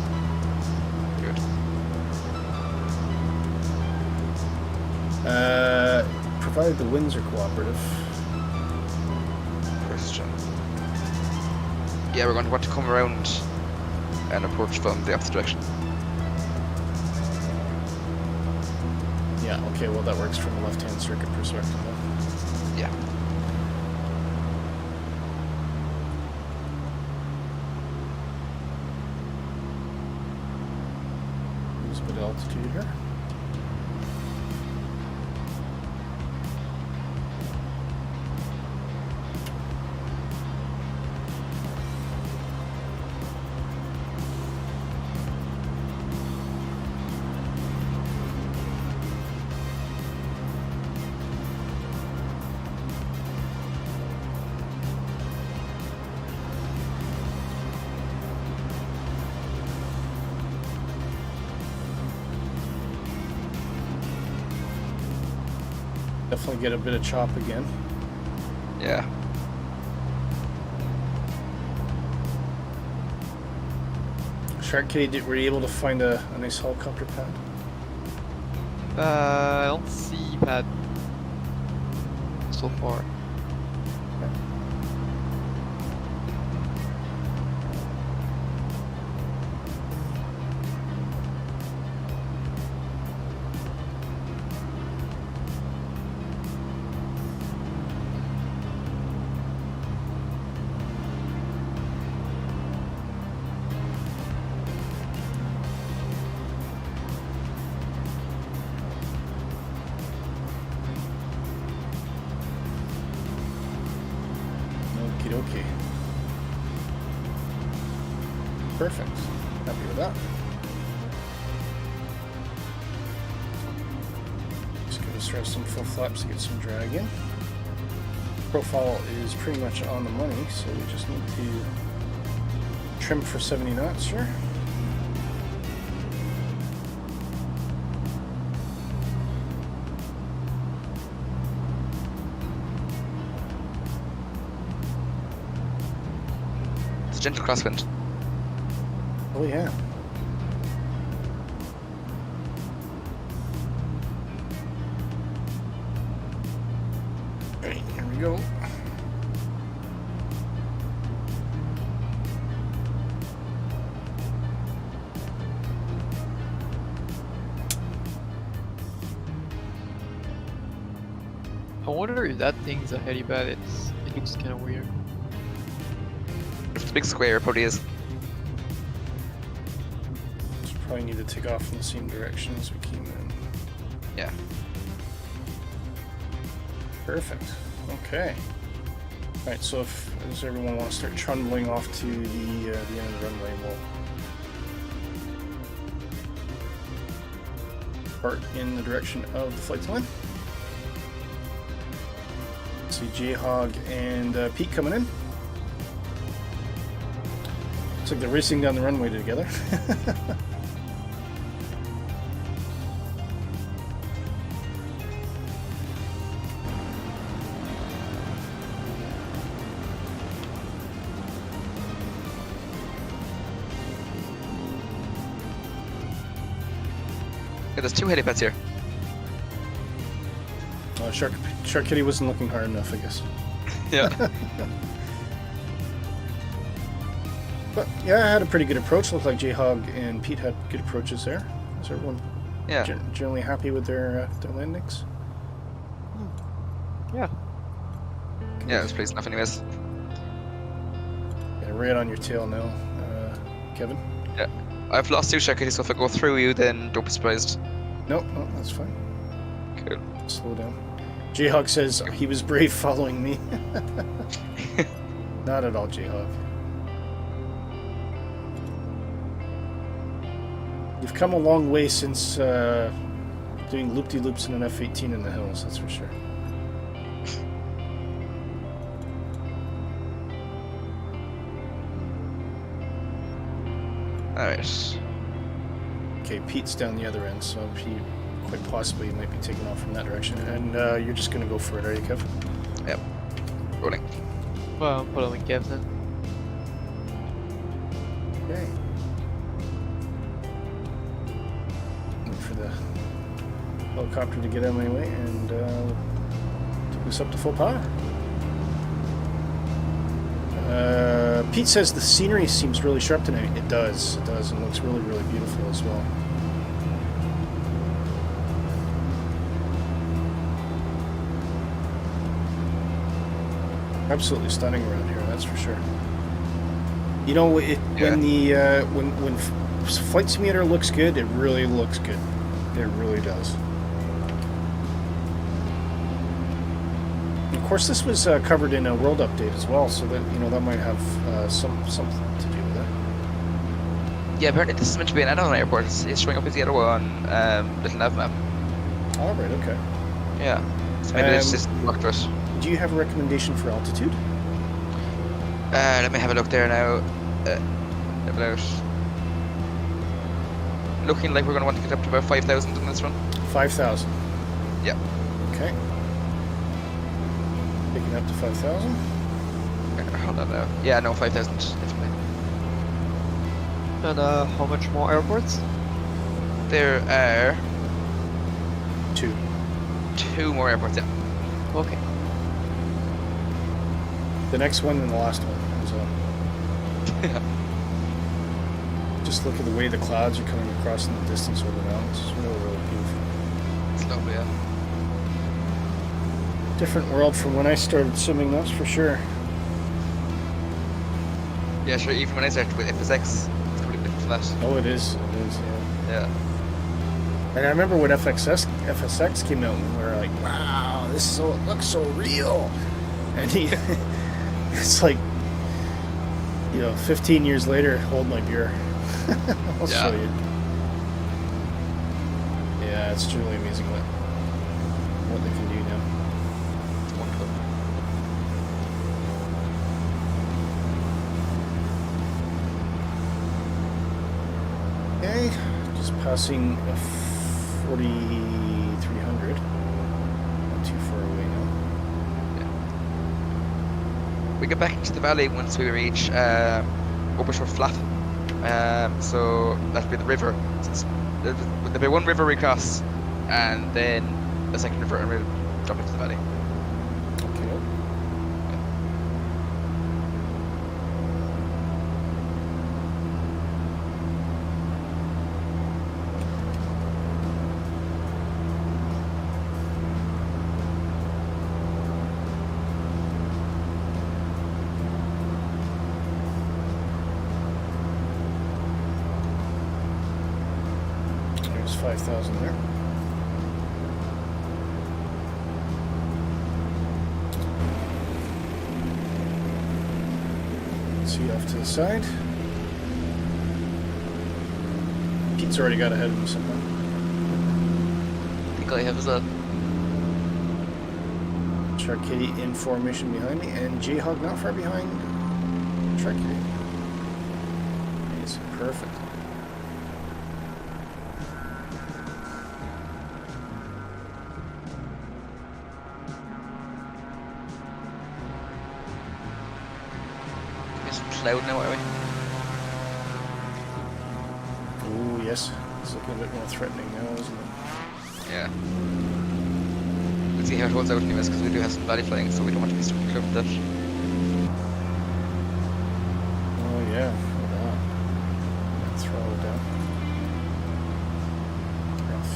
Good. Provided the winds are cooperative. Question. Yeah, we're going to want to come around and approach from the opposite direction. Yeah, okay, well that works from a left-hand circuit perspective. Then. Yeah. Lose a bit of altitude here. Definitely get a bit of chop again. Yeah. Shark Kitty, were you able to find a nice helicopter pad? I don't see pad so far. Okay. Perfect. Happy with that. Just give us some full flaps to get some drag in. Profile is pretty much on the money, so we just need to trim for 70 knots here. a gentle crosswind. Oh yeah. Alright, here we go. I wonder if that thing's a helipad. It looks kind of weird. If it's a big square, it probably is. Just probably need to take off in the same direction as we came in. Yeah. Perfect. Okay. Alright, so does everyone want to start trundling off to the end of the runway, we'll part in the direction of the flight line. See J-Hog and Pete coming in. Looks like they're racing down the runway together. Yeah, there's 2 helipads here. Shark Kitty wasn't looking hard enough, I guess. Yeah. But yeah, I had a pretty good approach. Looked like J-Hog and Pete had good approaches there. Is everyone Yeah. generally happy with their landings? Yeah. Yeah, it's pleased enough anyways. Yeah, right on your tail now, Kevin. Yeah. I've lost 2 Shark Kitties, so if I go through you, then don't be surprised. No, that's fine. Cool. Slow down. J-Hog says he was brave following me. Not at all, J-Hog. You've come a long way since doing loop-de-loops in an F-18 in the hills, that's for sure. Alright. Okay, Pete's down the other end, so he quite possibly might be taking off from that direction. And you're just going to go for it, are you, Kev? Yep. Rolling. Well, I'm following Kev then. Okay. Wait for the helicopter to get out of my way and take this up to full power. Pete says the scenery seems really sharp tonight. It does, and it looks really, really beautiful as well. Absolutely stunning around here, that's for sure. You know, when the when Flight Simulator looks good, it really looks good. It really does. Of course, this was covered in a world update as well, so that that might have something to do with it. Yeah, apparently this is meant to be an add-on airport. It's showing up as the other one, little nav map. All right, okay. Yeah, so maybe it's just worked for us. Do you have a recommendation for altitude? Let me have a look there now. About looking like we're going to want to get up to about 5,000 in this run. 5,000. Yeah. Okay. Picking up to 5,000. Hold on now. Yeah, no, 5,000. Definitely. And how much more airports? There are 2 more airports. Yeah. Okay. The next one and the last one as well. Yeah. Just look at the way the clouds are coming across in the distance over the mountains. It's really, really beautiful. It's lovely. Yeah. Different world from when I started swimming, that's for sure. Yeah, sure. Even when I started with FSX, it's probably different from that. Oh, it is. Yeah. And I remember when FSX came out, and we were like, "Wow, it looks so real." And it's like, 15 years later, hold my beer. I'll show you. Yeah, it's truly amazing what they can do now. It's wonderful. Okay, just passing 4,300. Not too far away now. We get back into the valley once we reach Obershore Flat. So that'll be the river. There'll be one river we cross, and then a second river, and we'll drop into the valley. Okay. There's 5,000 there. See off to the side. Pete's already got ahead of him somehow. I think I have as well. Shark Kitty in formation behind me, and J-Hog not far behind Shark Kitty. He's perfect. It's cloud now, are we? Ooh, yes. It's looking a bit more threatening now, isn't it? Yeah. We'll see how it holds out anyways, because we do have some valley flying, so we don't want to be stuck in with that. Oh, yeah. Hold on. Throw it down.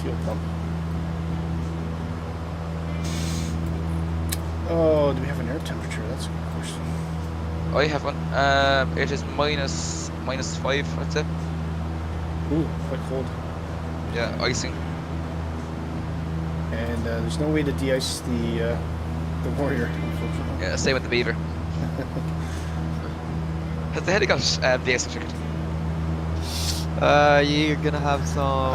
Fuel pump. Oh, do we have an air temperature? That's a good question. I have one. It is minus 5, I'd say. Ooh, quite cold. Yeah, icing. And there's no way to de-ice the Warrior, unfortunately. Yeah, same with the Beaver. Has the heli got de-icing ticket? You're gonna have some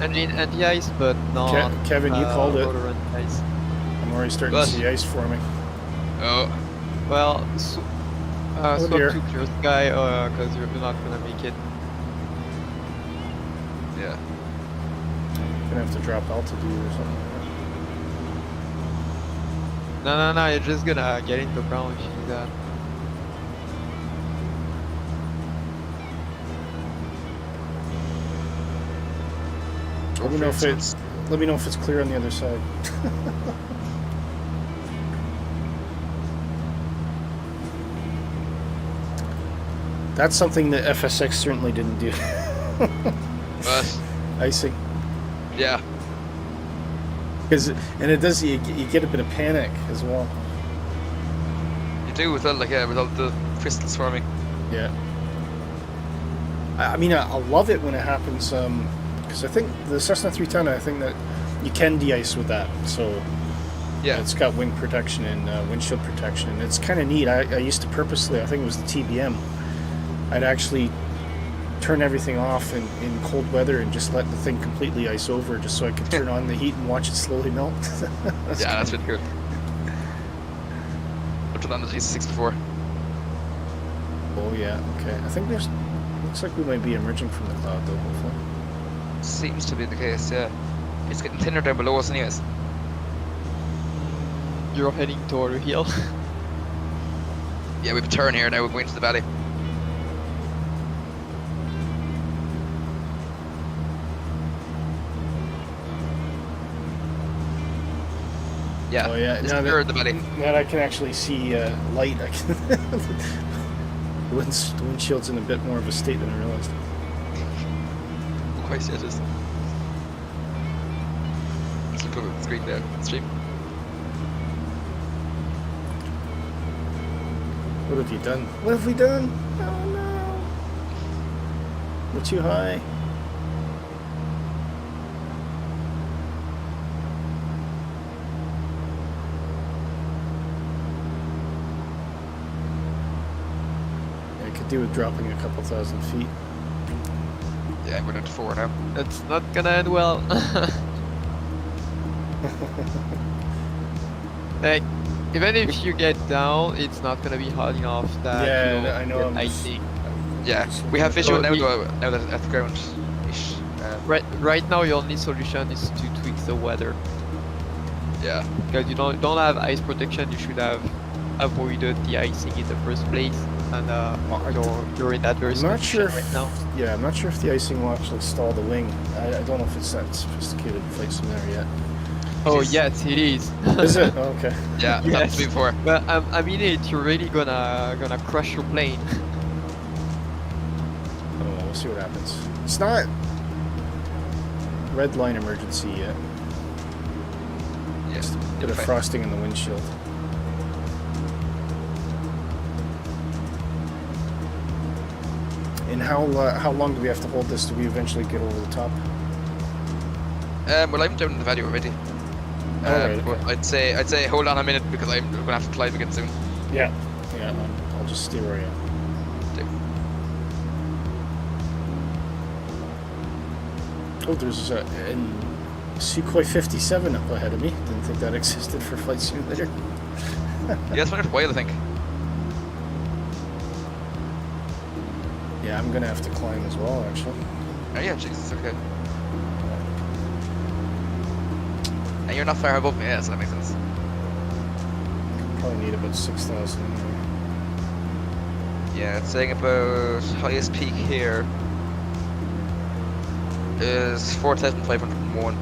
engine and the ice, but not. Kevin, you called it. rotor and ice. I'm already starting to see ice forming. Oh. Well, swap dear. to clear sky, because you're not gonna make it. Yeah. Gonna have to drop altitude or something. No, you're just gonna get into the ground if you do that. Let me know if it's clear on the other side. That's something that FSX certainly didn't do. But Icing. yeah. And it does, you get a bit of panic as well. You do with all with all the crystals forming. Yeah. I mean, I love it when it happens, because I think the Cessna 310, I think that you can de-ice with that. So Yeah. it's got wing protection and windshield protection, and it's kind of neat. I used to purposely, I think it was the TBM, I'd actually turn everything off in cold weather and just let the thing completely ice over, just so I could turn on the heat and watch it slowly melt. That's really good. I'll turn on the G64. Oh yeah, okay. I think looks like we might be emerging from the cloud though, hopefully. Seems to be the case, yeah. It's getting thinner down below us anyways. You're heading toward the hill. Yeah, we have a turn here now, we're going to the valley. Yeah, Oh yeah, it's now clear of the valley. that I can actually see light, I can the windshield's in a bit more of a state than I realized. Quite it is. Let's look over the screen there, stream. What have you done? What have we done? Oh no! We're too high. I could do with dropping a couple thousand feet. Yeah, we're down to 4 now. That's not gonna end well. Like, even if you get down, it's not gonna be hard enough that Yeah, you I know, get I'm just- icing. Yeah, we have visual now, we- now that at the ground-ish. Right now, your only solution is to tweak the weather. Yeah. Because you don't have ice protection, you should have avoided the icing in the first place. and you're in adverse I'm not sure condition right now. Yeah, I'm not sure if the icing will actually stall the wing. I don't know if it's that sophisticated flight simulator yet. Oh is. yes, it is. Is it? Oh, okay. Yeah, Yes. happened to me before. But I mean it. You're really gonna crush your plane. I don't know. We'll see what happens. It's not red line emergency yet. Yeah, Just a bit it'll of fine. frosting in the windshield. And how long do we have to hold this? Do we eventually get over the top? Well, I'm down in the valley already. Alright, But okay. I'd say hold on a minute because I'm gonna have to climb again soon. Yeah. Yeah. I'll just stay where I am. Oh, there's a Sukhoi 57 up ahead of me. Didn't think that existed for Flight Simulator. Yeah, it's been a while, I think. Yeah, I'm gonna have to climb as well, actually. Oh yeah, Jesus, okay. And you're not far above me, yeah, so that makes sense. Probably need about 6,000 anyway. Yeah, it's saying about highest peak here is 4,501.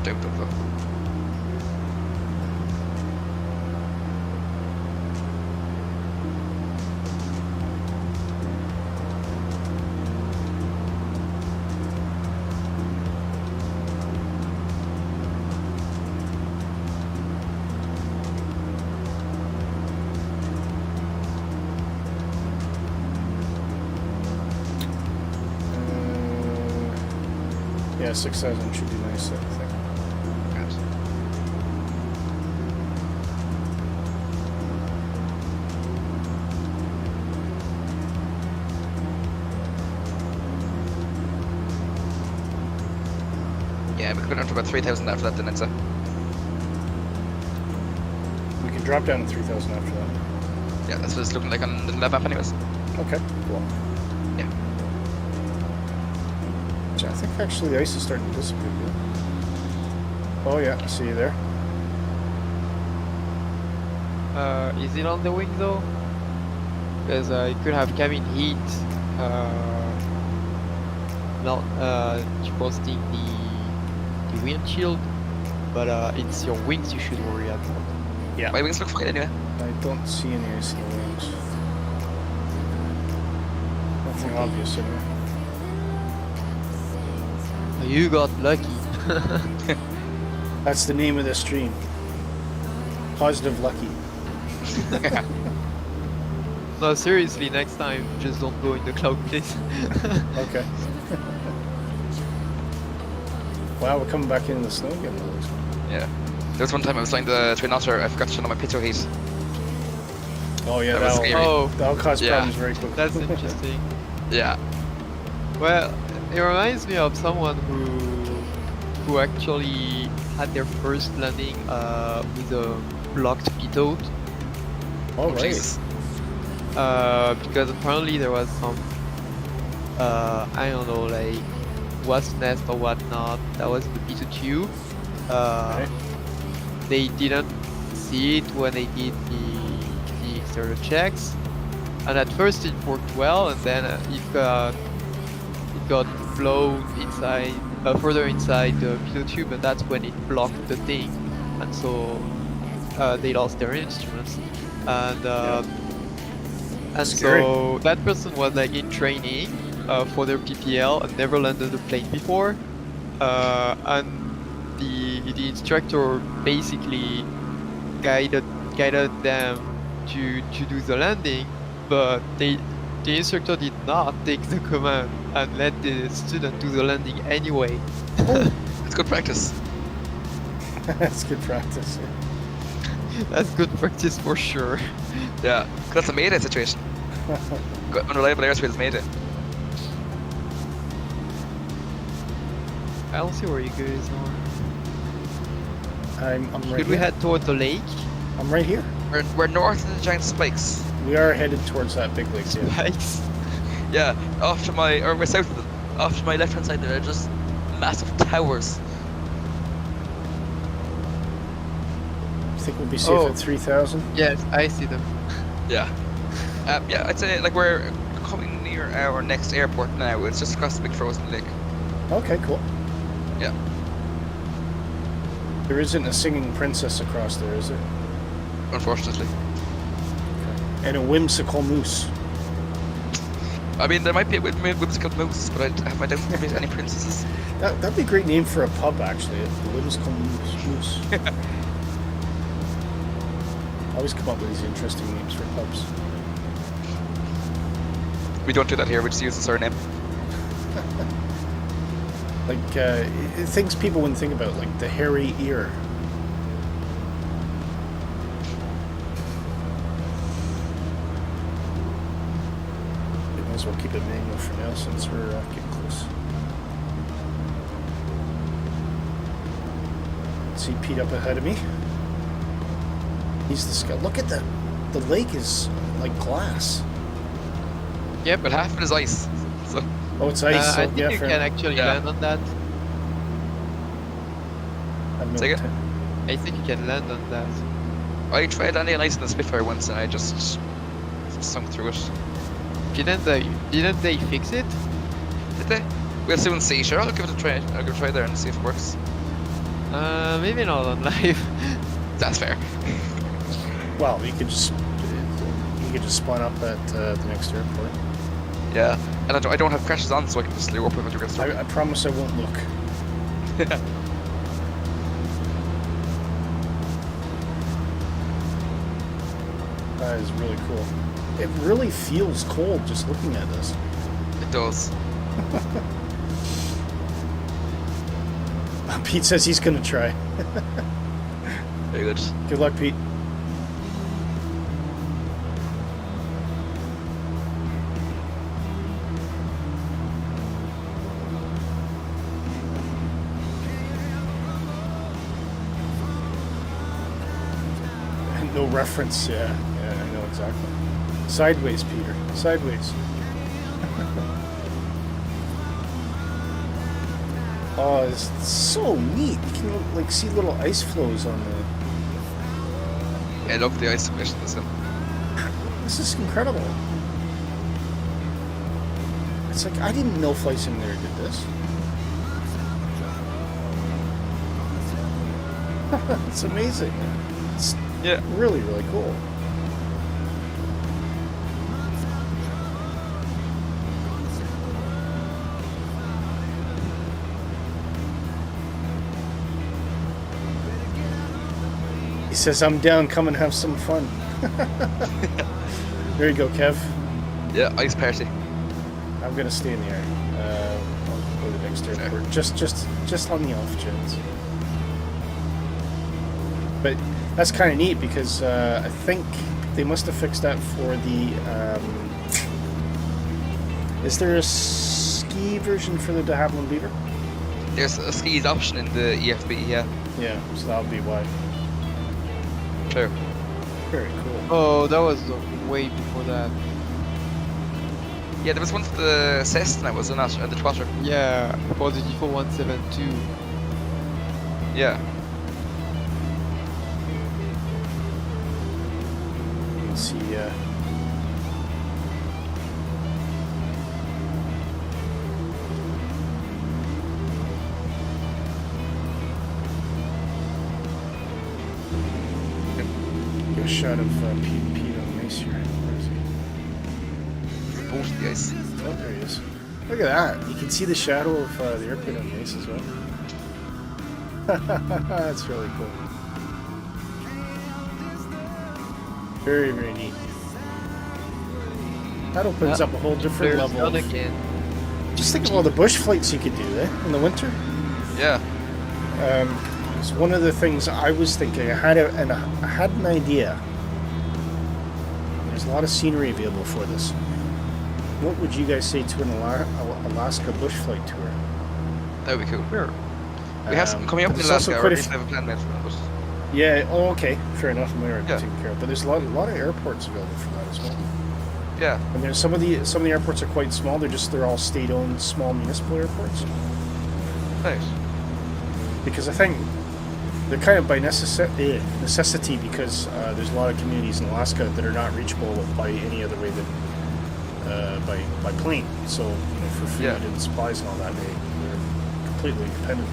Down though. Yeah, 6,000 should be nice, I think. Good. Yeah, we could go down to about 3,000 after that then, I'd say. We can drop down to 3,000 after that. Yeah, that's what it's looking like on the lab map anyways. Okay, cool. Yeah. So I think actually the ice is starting to disappear. Oh yeah, I see you there. Is it on the wing though? Because it could have cabin heat, not deposting the windshield, but it's your wings you should worry about. Yeah. My wings look fine anyway. I don't see any ice in the wings. Nothing obvious anyway. You got lucky. That's the name of this stream. Positive lucky. No, seriously, next time just don't go in the cloud, please. Okay. Wow, we're coming back in the snow again. Yeah. There was one time I was flying the Twin Otter, I forgot to turn on my picture heat. Oh yeah, That was scary. that'll cause Yeah. problems very quickly. That's interesting. Yeah. Well, it reminds me of someone who actually had their first landing with a blocked pitot. All right. Jesus. Because apparently there was some I don't know, like wasp nest or whatnot that was the pitot tube. Okay. They didn't see it when they did the exterior checks, and at first it worked well, and then it got blown inside, further inside the pitot tube, and that's when it blocked the thing, and so they lost their instruments, and and Scary. so that person was like in training for their PPL and never landed a plane before, and the instructor basically guided them to do the landing, but the instructor did not take the command and let the student do the landing anyway. It's good practice. That's good practice. That's good practice for sure. Yeah. 'Cause that's a Mayday situation. Unreliable airspeed is Mayday. I don't see where you guys are. I'm right Should we here. head toward the lake? I'm right here. We're north of the giant spikes. We are headed towards that big lake. Yeah. Spikes. Yeah, we're south of them. Off to my left hand side there are just massive towers. think we'll be safe Oh. at 3,000? Yes, I see them. Yeah. Yeah, I'd say like we're coming near our next airport now. It's just across the big frozen lake. Okay, cool. Yeah. There isn't a singing princess across there, is there? Unfortunately. And a whimsical moose. I mean, there might be a whimsical moose, but I have my doubts there be any princesses. That'd be a great name for a pub, actually. A whimsical moose. Always come up with these interesting names for pubs. We don't do that here. We just use the surname. Like, things people wouldn't think about, like the hairy ear. We might as well keep it manual for now since we're getting close. See Pete up ahead of me. He's the sky. Look at that. The lake is like glass. Yeah, But half of it is ice. So Oh, it's ice. I So, think yeah, you fair can enough. actually Yeah. land on that. I have no Say again? intent. I think you can land on that. I tried landing on ice in the Spitfire once, and I just sunk through it. Didn't they fix it? Did they? We'll soon see. Sure, I'll give it a try. I'll give it a try there and see if it works. Maybe not on live. That's fair. Well, you could just spawn up at the next airport. Yeah, and I don't have crashes on, so I can just slew up if it gets stuck. I promise I won't look. That is really cool. It really feels cold just looking at this. It does. Pete says he's gonna try. Very good. Good luck, Pete. No reference, yeah, I know exactly. Sideways, Peter, sideways. Oh, it's so neat. You can like see little ice flows on the. Yeah, I love the ice mission. This is incredible. It's like I didn't know Flightsim there did this. It's amazing. It's really, really cool. He says, I'm down, come and have some fun. There you go, Kev. Yeah, ice party. I'm gonna stay in the air. I'll go to the next airport. Just on the off chance. But that's kind of neat because I think they must have fixed that for the. Is there a ski version for the de Havilland Beaver? There's a skis option in the EFB, yeah. Yeah, so that'll be why. True. Very cool. Oh, that was way before that. Yeah, there was one for the Cessna, was it not? And the Trotter. Yeah, for the default 172. Yeah. You can see. Get a shot of Pete on the ice here. Where is he? Both the ice. Oh, there he is. Look at that. You can see the shadow of the airplane on the ice as well. That's really cool. Very, very neat. That opens up a whole different There's level. none again. Just think of all the bush flights you could do, in the winter. Yeah. It's one of the things I was thinking. I had an idea. There's a lot of scenery available for this. What would you guys say to an Alaska bush flight tour? That would be cool. Sure. We have something coming up in there's Alaska, also or quite at a least have a plan made for it. But Yeah. Oh, okay. Fair enough. I'm already Yeah. taken care of. But there's a lot of airports available for that as well. yeah. And there's some of the airports are quite small. They're all state-owned, small municipal airports. Nice. Because I think they're kind of by necessity because there's a lot of communities in Alaska that are not reachable by any other way than by plane. So for food and supplies and all that, they're completely dependent.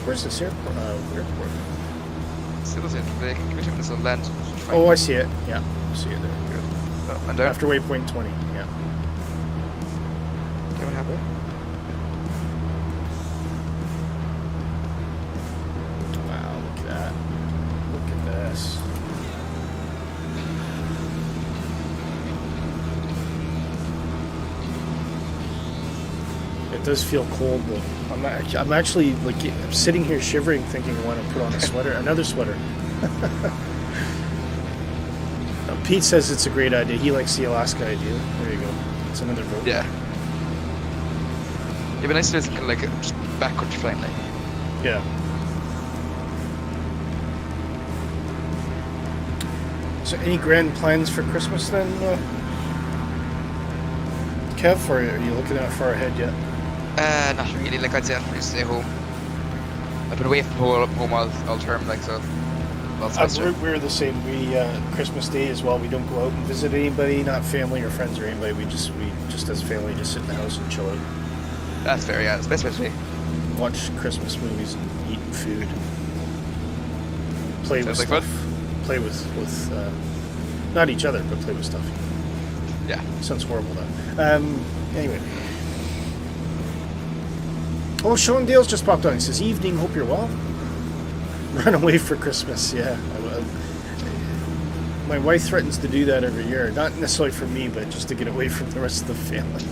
Where's this airport? Still in Interlaken. Can we check this on land? Oh, I see it. Yeah, I see it there. Good. Oh, and down. After waypoint 20. Yeah. Okay, what happened? Wow, look at that. Look at this. It does feel cold though. I'm actually like I'm sitting here shivering, thinking I want to put on a sweater, another sweater. Pete says it's a great idea. He likes the Alaska idea. There you go. It's another vote. Yeah. It'd be nice to do something like just backcountry flying like. Yeah. So, any grand plans for Christmas then, Kev? Or are you looking at far ahead yet? Not really. Like I'd say, I'll probably stay home. I've been away from home all term, like so. We're the same. We Christmas Day as well. We don't go out and visit anybody, not family or friends or anybody. We just as a family just sit in the house and chill out. That's fair. Yeah, it's the best way to be. Watch Christmas movies and eat food. Play Sounds with like stuff. Play with not each other, but play with stuff. Yeah. Sounds horrible though. Anyway. Oh, Sean Dale's just popped on. He says, "Evening. Hope you're well." Run away for Christmas, yeah. My wife threatens to do that every year. Not necessarily for me, but just to get away from the rest of the family.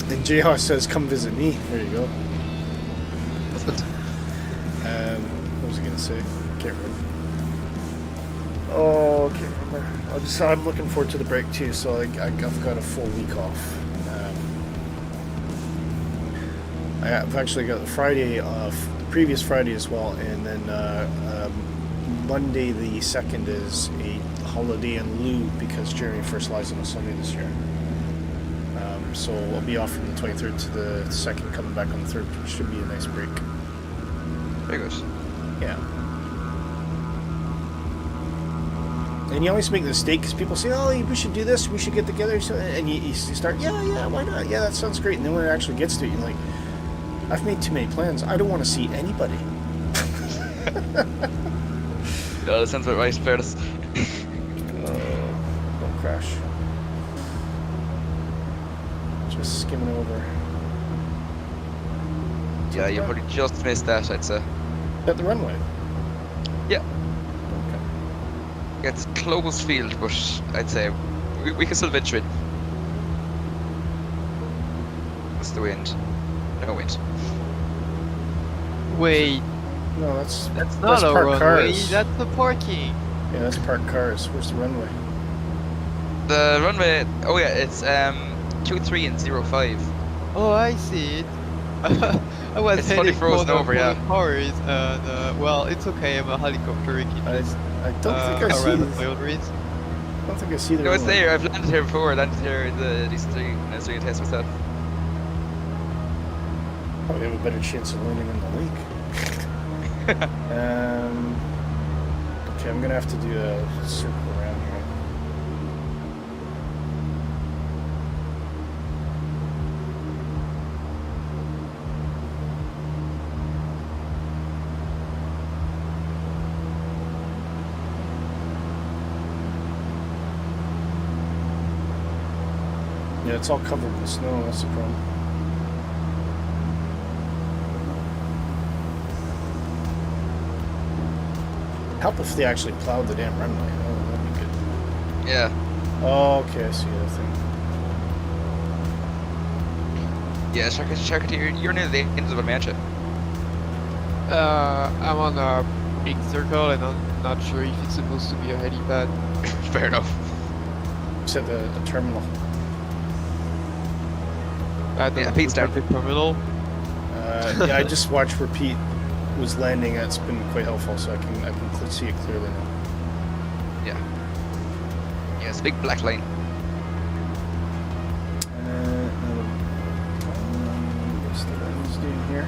And Jayhawk says, "Come visit me." There you go. That's good. What was I going to say? Can't remember. Oh, can't remember. I'm looking forward to the break too, so I've got a full week off. I've actually got the Friday off, previous Friday as well, and then Monday the 2nd is a holiday in lieu because Jeremy first lies on a Sunday this year. So I'll be off from the 23rd to the 2nd, coming back on the 3rd, which should be a nice break. Very good. Yeah. And you always make the mistake because people say, "Oh, we should do this, we should get together," and you start, yeah, why not? Yeah, that sounds great. And then when it actually gets to it, you're like, I've made too many plans. I don't want to see anybody. No, that sounds about right, fairness. Don't crash. Just skimming over. Yeah, you probably just missed that, I'd say. At the runway? Yeah. Okay. It's closed field, but I'd say we can still venture in. What's the wind? No wind. Wait, No, that's not a parked runway, cars. that's the parking. Yeah, that's parked cars. Where's the runway? The runway, oh yeah, it's 23 and 05. Oh, I see it. I was It's fully heading for frozen the over, yeah. cars, and well, it's okay. I'm a helicopter. It I just don't think I see. around the I boundaries. don't think I see the No, it's runway. there. I've landed here before. I landed here in the DC3 when I was doing a test myself. Probably have a better chance of landing in the lake. Okay, I'm gonna have to do a circle around here. Yeah, it's all covered with snow. That's the problem. Help if they actually plowed the damn runway. Oh, that'd be good. Yeah. Oh, okay, I see that thing. Yeah, check it here. You're near the end of a mansion. I'm on a big circle, and I'm not sure if it's supposed to be a helipad. Fair enough. You said the terminal. I don't Yeah, know, Pete's down. the terminal. Yeah, I just watched where Pete was landing. It's been quite helpful, so I can see it clearly now. Yeah. Yeah, it's a big black line. doing here?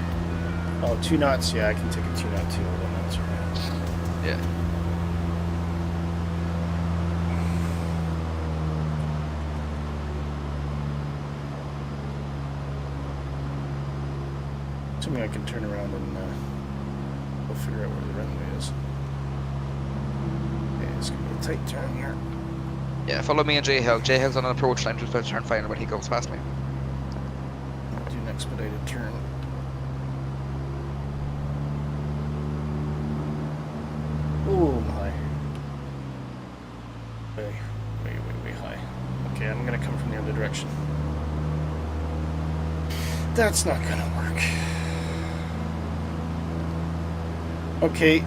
Oh, 2 knots. Yeah, I can take a 2 knot too. Hold on, that's right. Yeah. Assuming I can turn around and we'll figure out where the runway is. Okay, it's gonna be a tight turn here. Yeah, follow me and J-Hug. J-Hug's on an approach line just about to turn final when he goes past me. I'll do an expedited turn. Oh my. Way high. Okay, I'm gonna come from the other direction. That's not gonna work. Okay,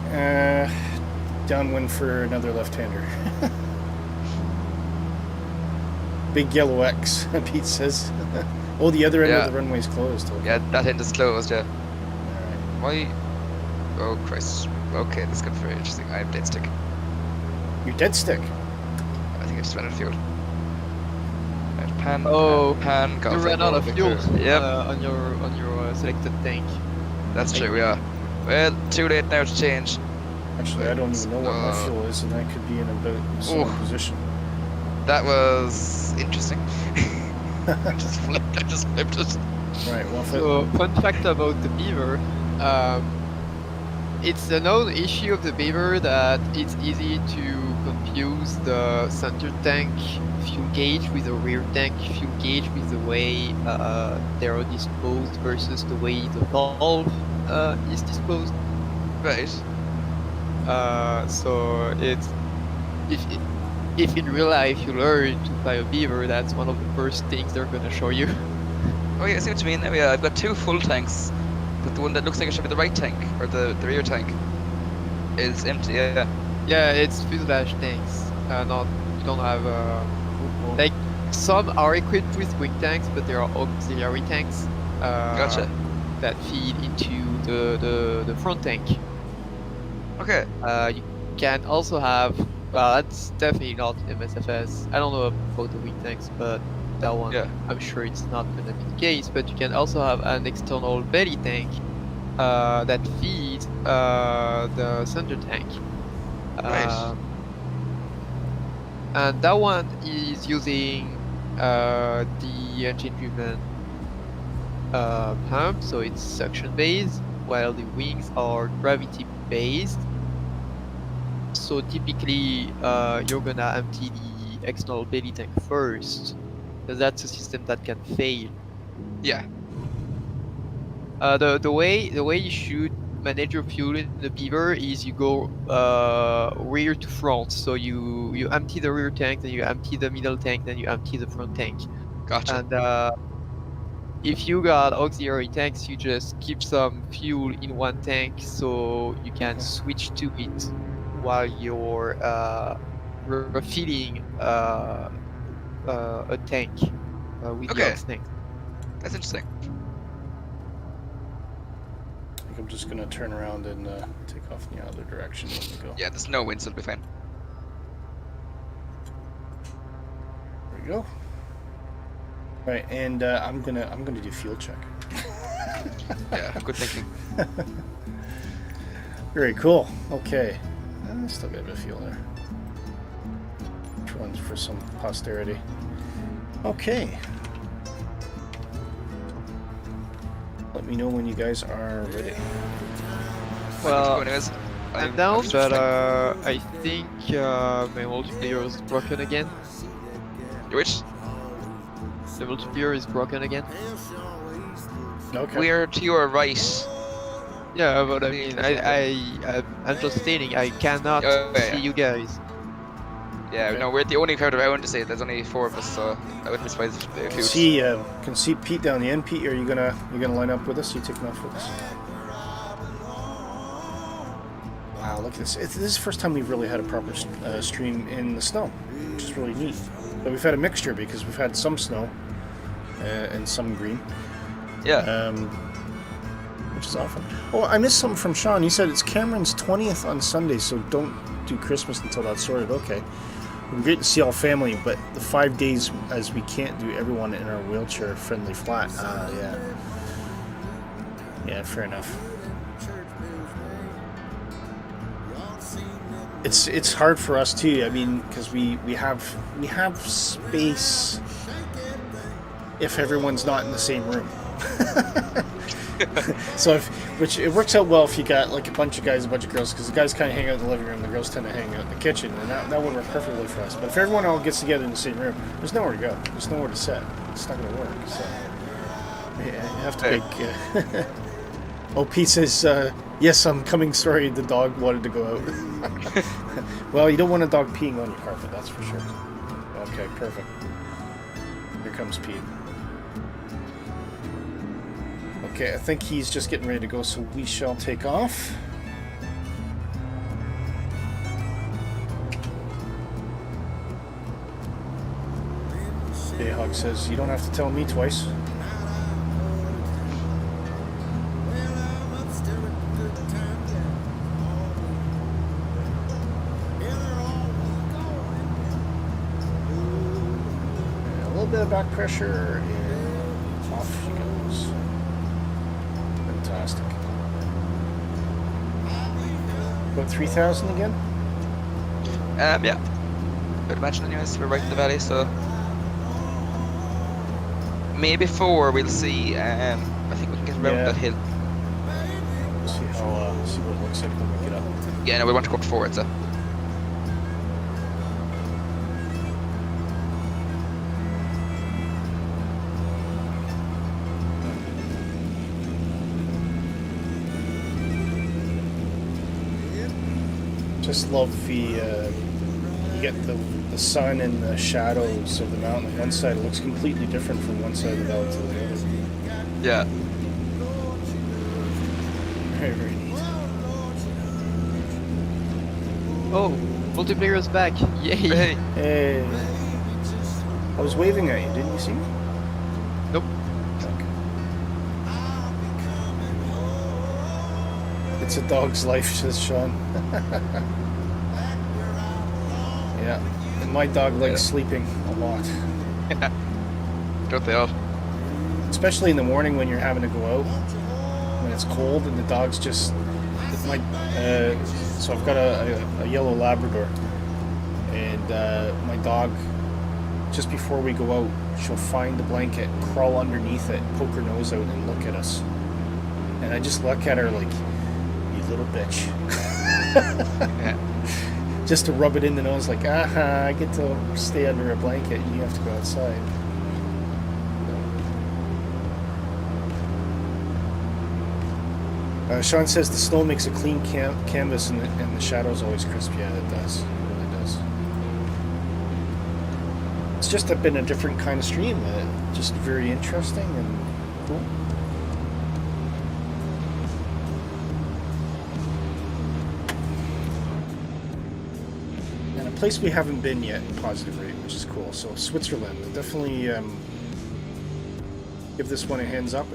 downwind for another left-hander. Big yellow X, Pete says. Oh, the other end of the runway's closed. Okay. Yeah, that end is closed, yeah. Alright. Why? Oh, Christ. Okay, this got very interesting. I have dead stick. You're dead stick. I think I just ran out of fuel. Right, pan, Oh, pan, you ran out of fuel Yep. on your selected tank. That's true, yeah. Well, too late now to change. Actually, I don't even know what my fuel is, and I could be in about some position. That was interesting. I just flipped it. Right, well, So, fun fact about the Beaver, it's a known issue of the Beaver that it's easy to confuse the center tank fuel gauge with the rear tank fuel gauge with the way they are disposed versus the way the valve is disposed. Right. So it's if in real life you learn to fly a Beaver, that's one of the first things they're gonna show you. Oh yeah, I see what you mean now. Yeah, I've got 2 full tanks, but the one that looks like it should be the right tank, or the rear tank, is empty, yeah. Yeah, it's fuselage tanks. You don't have like some are equipped with wing tanks, but there are auxiliary tanks Gotcha. that feed into the front tank. Okay. You can also have, well, that's definitely not MSFS. I don't know about the wing tanks, but that one, Yeah. I'm sure it's not gonna be the case. But you can also have an external belly tank that feeds the center tank. Right. And that one is using the engine-driven pump, so it's suction-based, while the wings are gravity-based. So typically, you're gonna empty the external belly tank first, because that's a system that can fail. Yeah. The way you should manage your fuel in the Beaver is you go rear to front. So you empty the rear tank, then you empty the middle tank, then you empty the front tank. Gotcha. And if you got auxiliary tanks, you just keep some fuel in one tank so you can switch to it while you're refilling a tank with the aux tank. That's interesting. I think I'm just gonna turn around and take off in the other direction when we go. Yeah, there's no wind, so it'll be fine. There we go. Right, and I'm gonna do fuel check. Yeah, good thinking. Very cool. Okay, still got a bit of fuel there. Which one's for some posterity? Okay. Let me know when you guys are ready. Well, anyways, I'm down, but I think my multiplayer is broken again. Which? The multiplayer is broken again. Okay. We're to your right. Yeah, but I mean, I'm just stating I cannot see you guys. Yeah, Okay. no, we're the only crowd around to say there's only 4 of us, so I wouldn't be surprised if a few. Can see Pete down the end. Pete, are you gonna line up with us? You taking off with us? Wow, look at this! This is the first time we've really had a proper stream in the snow, which is really neat. But we've had a mixture because we've had some snow and some green. Yeah. Which is awesome. Oh, I missed something from Sean. He said it's Cameron's 20th on Sunday, so don't do Christmas until that's sorted. Okay. It would be great to see all family, but the 5 days as we can't do everyone in our wheelchair-friendly flat. Yeah. Yeah, fair enough. It's hard for us too. I mean, because we have space if everyone's not in the same room. So which it works out well if you got like a bunch of guys, a bunch of girls, because the guys kind of hang out in the living room, the girls tend to hang out in the kitchen, and that would work perfectly for us. But if everyone all gets together in the same room, there's nowhere to go. There's nowhere to sit. It's not going to work. So you have to make. Oh, Pete says, yes, I'm coming. Sorry, the dog wanted to go out. Well, you don't want a dog peeing on your carpet, that's for sure. Okay, perfect. Here comes Pete. Okay, I think he's just getting ready to go, so we shall take off. Bayhawk says, you don't have to tell me twice. A little bit of back pressure, and off she goes. Fantastic. About 3,000 again? Yeah. I'd imagine anyways, we're right in the valley, so maybe 4 we'll see. I think we can get around that hill. See what it looks like when we get up. Yeah, no, we want to go up to 4, so. Just love the you get the sun and the shadows of the mountain. On one side it looks completely different from one side of the valley to the other. Yeah. Very, very neat. Oh, multiplayer's back! Yay! Hey. Hey, I was waving at you. Didn't you see me? Nope. Okay. It's a dog's life, says Sean. Yeah, and my dog likes sleeping a lot. Yeah. Don't they all? Especially in the morning when you're having to go out, when it's cold and the dog's just... so I've got a yellow Labrador, and my dog, just before we go out, she'll find the blanket, crawl underneath it, poke her nose out and look at us. And I just look at her like, you little bitch. Yeah. Just to rub it in the nose, like, aha, I get to stay under a blanket and you have to go outside. Sean says the snow makes a clean canvas and the shadow's always crisp. Yeah, it does. It really does. It's just been a different kind of stream. Just very interesting and cool. Place we haven't been yet in positive rate, which is cool. So Switzerland, definitely give this one a hands up.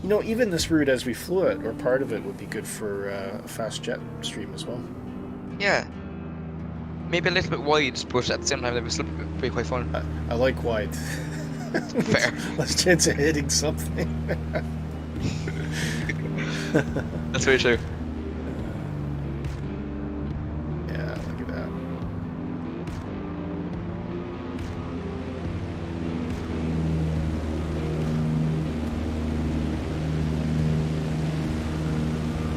You know, even this route as we flew it, or part of it, would be good for a fast jet stream as well. Yeah. Maybe a little bit wide, but at the same time, it was still pretty quite fun. I like wide. Fair. Less chance of hitting something. That's very true.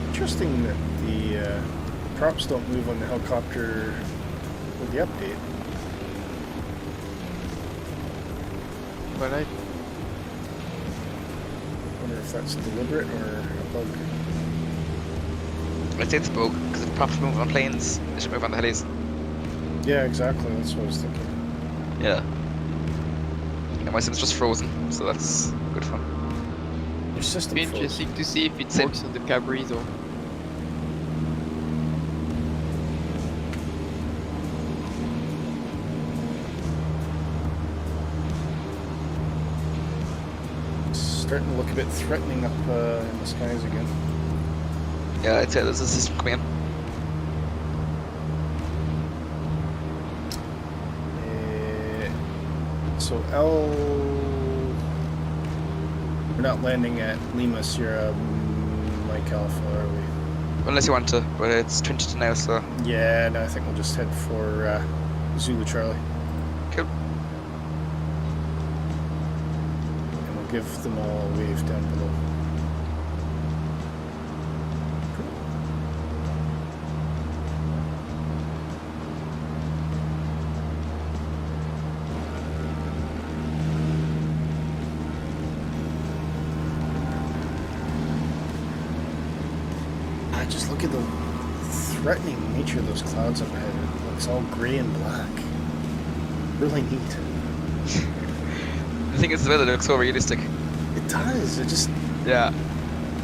Interesting that the props don't move on the helicopter with the update. But I wonder if that's deliberate or a bug. I'd say it's a bug, because if props move on planes, they should move on the helis. Yeah, exactly. That's what I was thinking. Yeah. And my sim's just frozen, so that's good fun. Your system it'd be interesting to see if it works on the Cabri though. Starting to look a bit threatening up in the skies again. Yeah, I'd say there's a system coming in. So we're not landing at Lima, Sierra Mike Alpha, are we? Unless you want to, but it's 22 now, so. Yeah, no, I think we'll just head for Zulu Charlie. Cool. And we'll give them all a wave down below. Just look at the threatening nature of those clouds up ahead. It looks all grey and black. Really neat. The thing is, the weather looks so realistic. It does. It just... Yeah.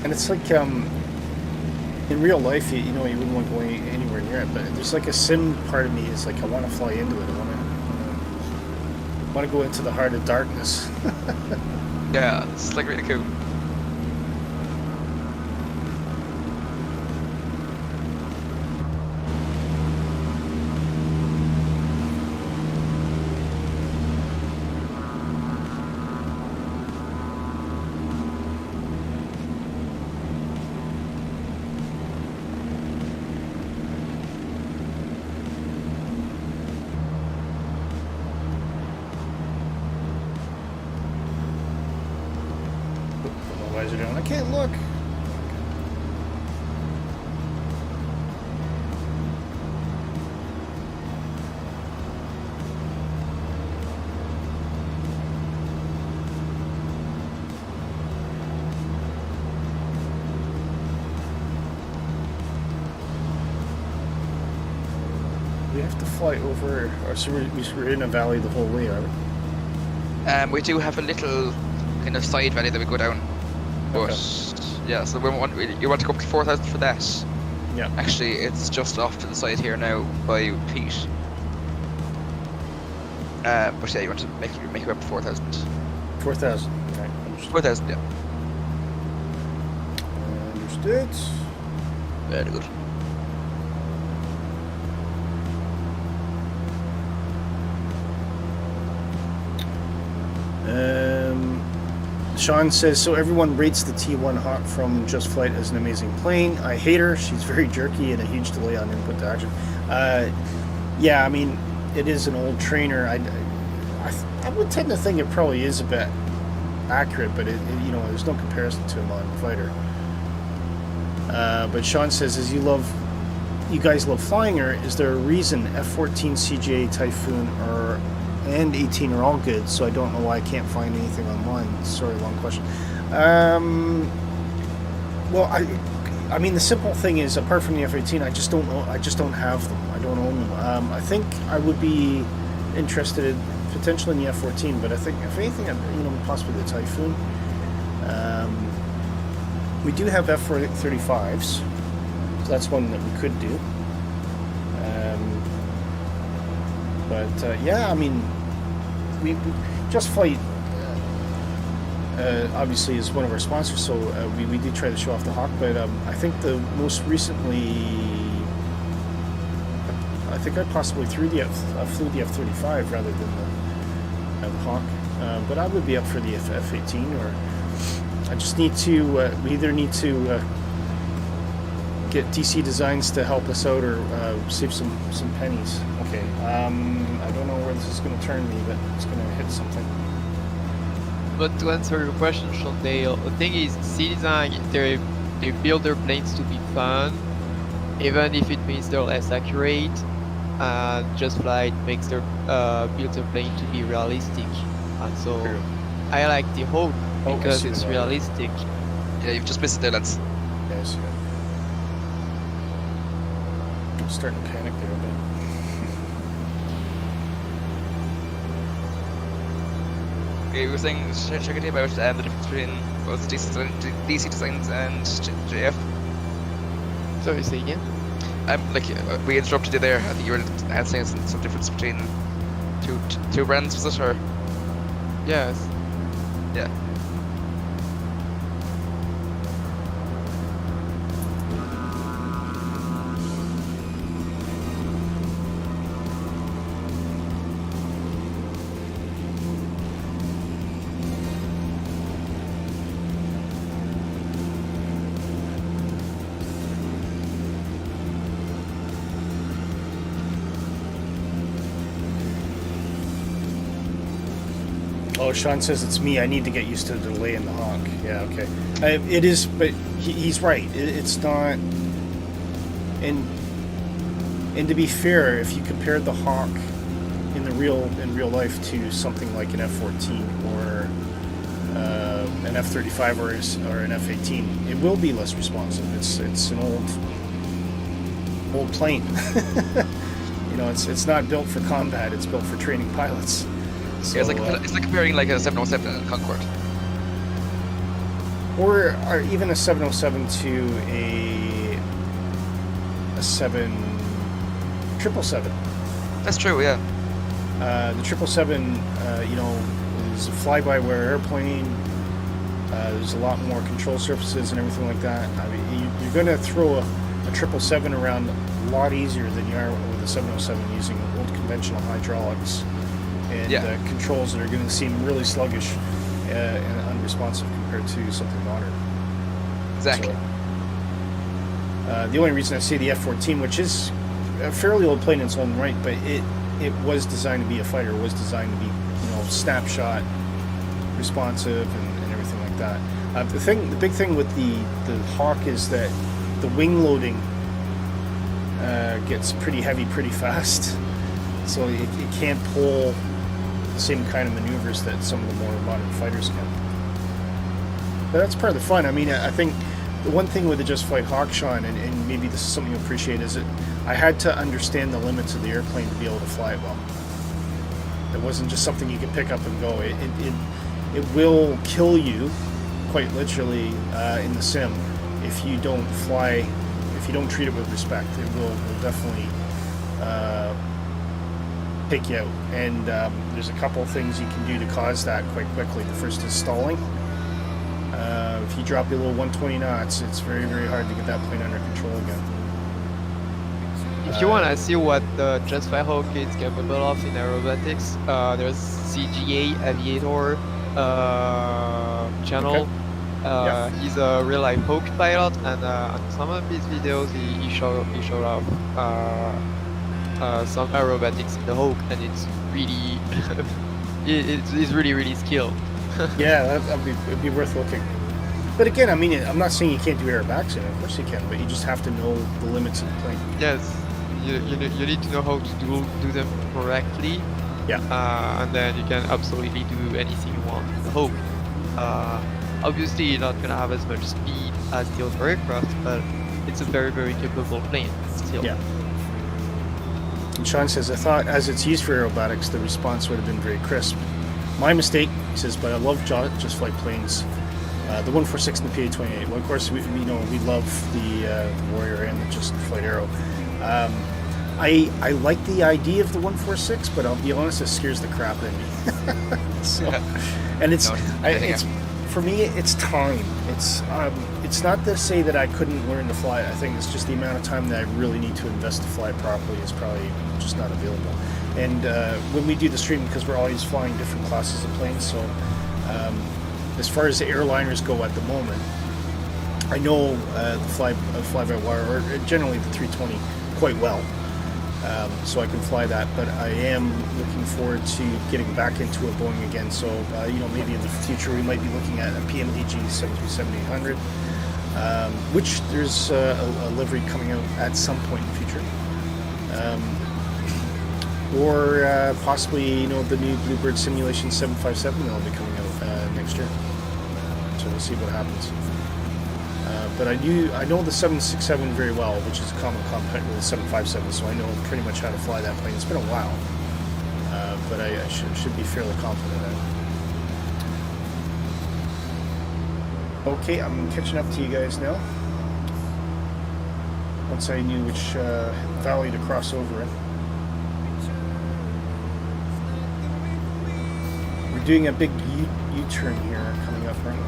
And it's like, in real life, you know, you wouldn't want to go anywhere near it, but there's like a sim part of me is like, I want to fly into it. I want to go into the heart of darkness. Yeah, it's like really cool. I can't look. We have to fly over, or so we're in a valley the whole way, are we? We do have a little kind of side valley that we go down. But yeah, so you want to go up to 4,000 for that? Yeah. Actually, it's just off to the side here now by Pete. But yeah, you want to make it up to 4,000. 4,000. Okay. Understood. 4,000, yeah. Understood. Very good. Sean says, so everyone rates the T1 Hawk from Just Flight as an amazing plane. I hate her. She's very jerky and a huge delay on input to action. Yeah, I mean, it is an old trainer. I would tend to think it probably is a bit accurate, but it you know, there's no comparison to him on Fighter. But Sean says, as you guys love flying her, is there a reason F-14, CJ, Typhoon, and 18 are all good, so I don't know why I can't find anything online. Sorry, long question. Well, I mean, the simple thing is, apart from the F-18, I just don't know. I just don't have them. I don't own them. I think I would be interested potentially in the F-14, but I think if anything, you know, possibly the Typhoon. We do have F-35s, so that's one that we could do. But yeah, I mean, we Just Flight obviously is one of our sponsors, so we do try to show off the Hawk. But I think the most recently, I think I possibly flew the F-35 rather than the Hawk. But I would be up for the F-18, or I just need to. We either need to get DC Designs to help us out, or save some pennies. Okay. I don't know where this is going to turn me, but it's going to hit something. But to answer your question, Sean Dale, the thing is, DC Design, they build their planes to be fun, even if it means they're less accurate. Just Flight makes their build their plane to be realistic, and so I like the Hawk because it's realistic. Yeah, you've just missed it there, lads. Yes. Yeah. I'm starting to panic there a bit. Okay, we were saying, checking about the difference between both DC Designs and JF. Sorry, say again? Like, we interrupted you there. I think you were saying some difference between two brands, was it, or? Yes. Yeah. Oh, Sean says it's me. I need to get used to the delay in the honk. Yeah, okay. It is, but he's right. It's not. And to be fair, if you compared the honk in real life to something like an F-14 or an F-35 or an F-18, it will be less responsive. It's an old plane. You know, it's not built for combat. It's built for training pilots. So, yeah, it's like comparing like a 707 and a Concorde. Or even a 707 to a 777. That's true, yeah. The 777, you know, is a fly-by-wire airplane. There's a lot more control surfaces and everything like that. I mean, you're going to throw a 777 around a lot easier than you are with a 707 using old conventional hydraulics and controls that are going to seem really sluggish and unresponsive compared to something modern. Exactly. So, the only reason I say the F-14, which is a fairly old plane in its own right, but it was designed to be a fighter. It was designed to be, you know, snapshot responsive and everything like that. The big thing with the Hawk is that the wing loading gets pretty heavy pretty fast, so it can't pull the same kind of maneuvers that some of the more modern fighters can. But that's part of the fun. I mean, I think the one thing with the Just Flight Hawk, Sean, and maybe this is something you appreciate, is that I had to understand the limits of the airplane to be able to fly it well. It wasn't just something you could pick up and go. It will kill you, quite literally, in the sim if you don't fly, if you don't treat it with respect. It will definitely take you out. And there's a couple of things you can do to cause that quite quickly. The first is stalling. If you drop below 120 knots, it's very, very hard to get that plane under control again. If you want to see what the Just Flight Hawk is capable of in aerobatics, there's CGA Aviator channel. Okay. He's a real life Hawk pilot, and on some of his videos he showed off some aerobatics in the Hawk, and it's really it's really skilled. Yeah, it'd be worth looking. But again, I mean, I'm not saying you can't do aerobatics in it. Of course you can, but you just have to know the limits of the plane. Yes, you need to know how to do them correctly. Yeah. And then you can absolutely do anything you want in the Hawk. Obviously, you're not gonna have as much speed as the other aircraft, but it's a very, very capable plane still. Yeah. And Sean says, I thought as it's used for aerobatics, the response would have been very crisp. My mistake, he says, but I love Just Flight planes. The 146 and the PA-28. Well, of course, we love the Warrior and the Just Flight Arrow. I like the idea of the 146, but I'll be honest, it scares the crap out of me. So, and it's for me, it's time. It's not to say that I couldn't learn to fly. I think it's just the amount of time that I really need to invest to fly properly is probably just not available. And when we do the stream, because we're always flying different classes of planes, so as far as the airliners go at the moment, I know the fly-by-wire, or generally the 320, quite well. So I can fly that, but I am looking forward to getting back into a Boeing again. So maybe in the future we might be looking at a PMDG 737-800, which there's a livery coming out at some point in the future, or possibly the new Bluebird simulation 757 that'll be coming out next year. So we'll see what happens. But I know the 767 very well, which is a common competitor with the 757, so I know pretty much how to fly that plane. It's been a while, but I should be fairly confident in it. Okay, I'm catching up to you guys now. Once I knew which valley to cross over in. We're doing a big U-turn here coming up, aren't we?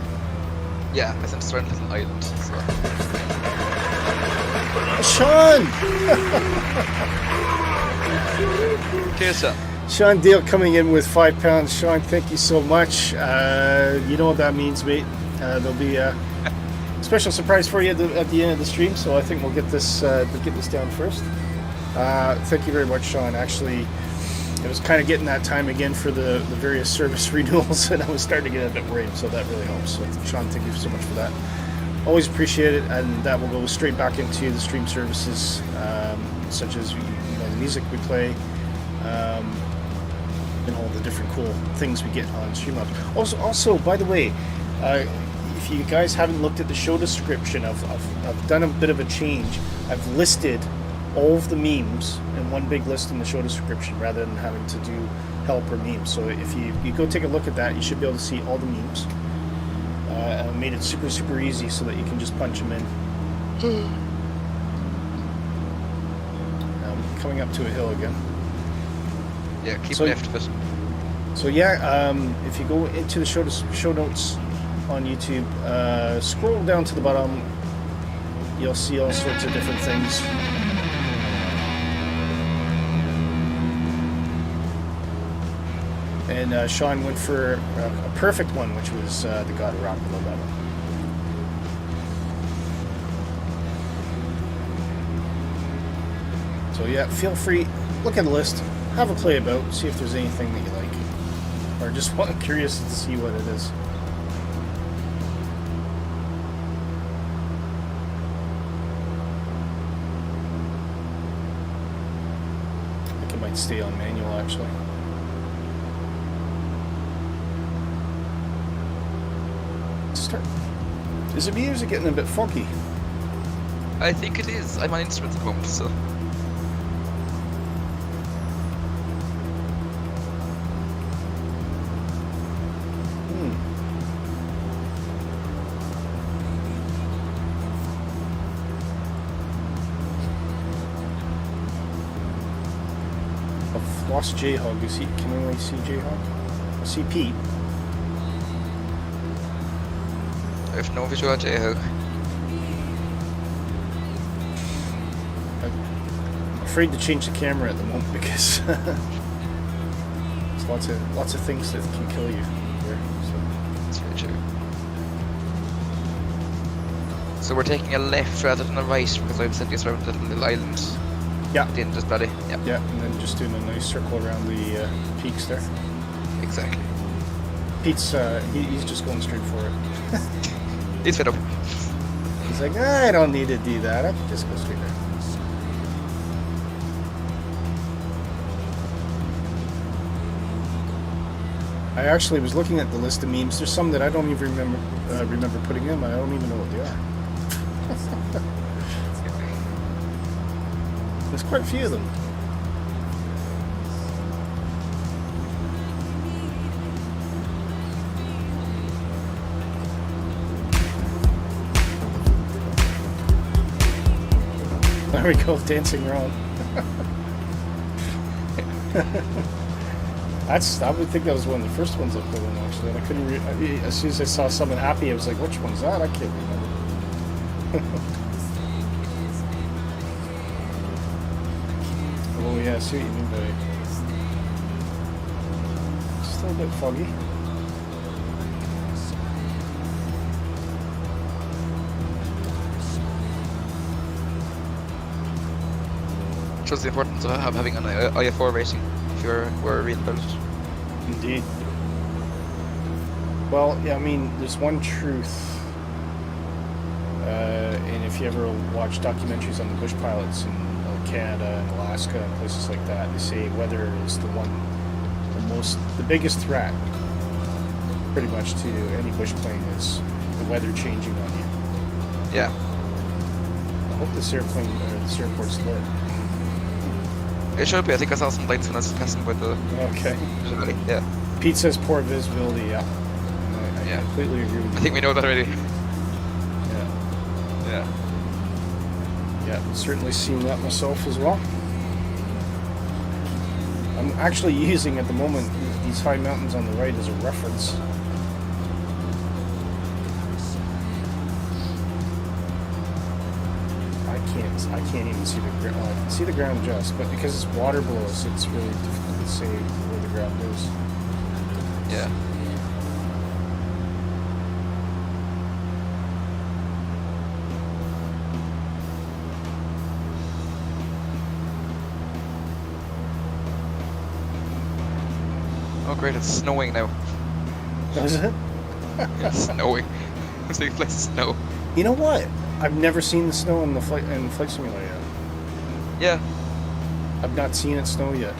Yeah, I think it's around Little Island. So. Sean! Cheers, sir. Sean Dale coming in with £5. Sean, thank you so much. You know what that means, mate. There'll be a special surprise for you at the end of the stream, so I think we'll get this down first. Thank you very much, Sean. Actually, it was kind of getting that time again for the various service renewals, and I was starting to get a bit worried, so that really helps. So, Sean, thank you so much for that. Always appreciate it, and that will go straight back into the stream services, such as the music we play, and all the different cool things we get on Streamlabs. Also, by the way, if you guys haven't looked at the show description, I've done a bit of a change. I've listed all of the memes in one big list in the show description rather than having to do help or memes. So if you go take a look at that, you should be able to see all the memes. I made it super easy so that you can just punch them in. Coming up to a hill again. Yeah, keep left of it. So yeah, if you go into the show notes on YouTube, scroll down to the bottom, you'll see all sorts of different things. And Sean went for a perfect one, which was the God of Rock below that one. So yeah, feel free, look at the list, have a play about, see if there's anything that you like, or just curious to see what it is. I think it might stay on manual actually. Is it me or is it getting a bit funky? I think it is. I'm on instruments at the moment, so. I've lost J-Hog. Can anyone see J-Hog? I see Pete. I have no visual on J-Hog. I'm afraid to change the camera at the moment because there's lots of things that can kill you here. So. That's very true. So we're taking a left rather than a right because I'm sending us around the little island. Yeah. At the end of this valley. Yeah. Yeah, and then just doing a nice circle around the peaks there. Exactly. Pete's he's just going straight for it. He's fed up. He's like, I don't need to do that. I can just go straight there. I actually was looking at the list of memes. There's some that I don't even remember putting in. I don't even know what they are. There's quite a few of them. There we go, dancing around. I would think that was one of the first ones I put in actually. And I couldn't. As soon as I saw someone happy, I was like, "Which one's that?" I can't remember. Oh yeah, I see what you mean by. Still a bit foggy. Shows the importance of having an IF4 racing if you were real about it. Indeed. Well, yeah, I mean, there's one truth, and if you ever watch documentaries on the bush pilots in Canada and Alaska and places like that, they say weather is the biggest threat, pretty much, to any bush plane is the weather changing on you. Yeah. I hope this airport's lit. It should be. I think I saw some lights when I was passing by the. Okay. Yeah. Pete says poor visibility. Yeah. I completely agree with you. I think we know that already. Yeah. Yeah. Yeah, certainly seen that myself as well. I'm actually using at the moment these high mountains on the right as a reference. I can't even see the ground. I can see the ground just, but because it's water below us, it's really difficult to say where the ground is. Yeah. great, it's snowing now. Is it? It's snowing. It's a big place of snow. You know what? I've never seen the snow in the flight simulator yet. Yeah. I've not seen it snow yet.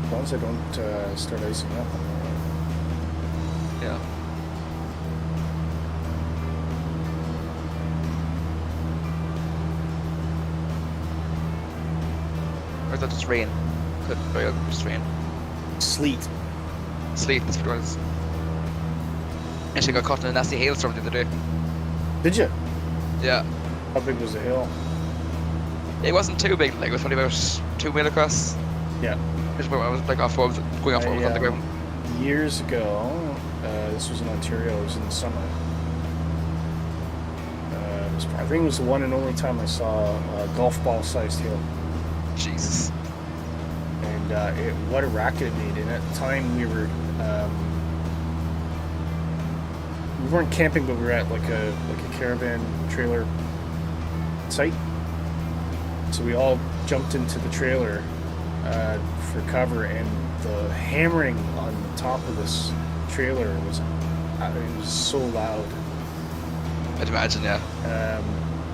As long as I don't start icing up. Yeah. Or is that just rain? Could very well be just rain. Sleet. Sleet, that's what it was. Actually got caught in a nasty hailstorm the other day. Did you? Yeah. How big was the hill? It wasn't too big, like it was probably about 2 mil across. Yeah. Just when I was like off what was going off what was on the ground. Years ago, this was in Ontario, it was in the summer. I think it was the one and only time I saw a golf ball sized hail. Jesus. And what a racket it made. And at the time we weren't camping, but we were at like a caravan trailer site. So we all jumped into the trailer for cover, and the hammering on the top of this trailer was so loud. I'd imagine, yeah.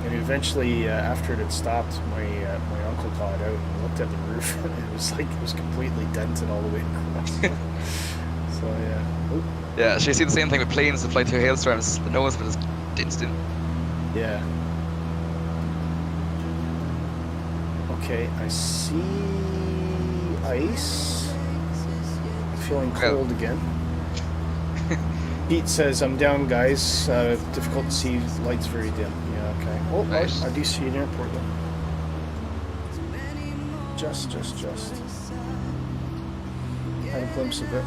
And eventually, after it had stopped, my uncle got out and looked at the roof, and it was completely dented all the way across. So yeah. Oop. Yeah, so you see the same thing with planes that fly through hailstorms. The nose was instant. Yeah. Okay, I see ice. I'm feeling cold again. Pete says, I'm down, guys. Difficult to see. Lights very dim. Yeah, okay. Oh, nice. I do see an airport, though. Just. Had a glimpse of it.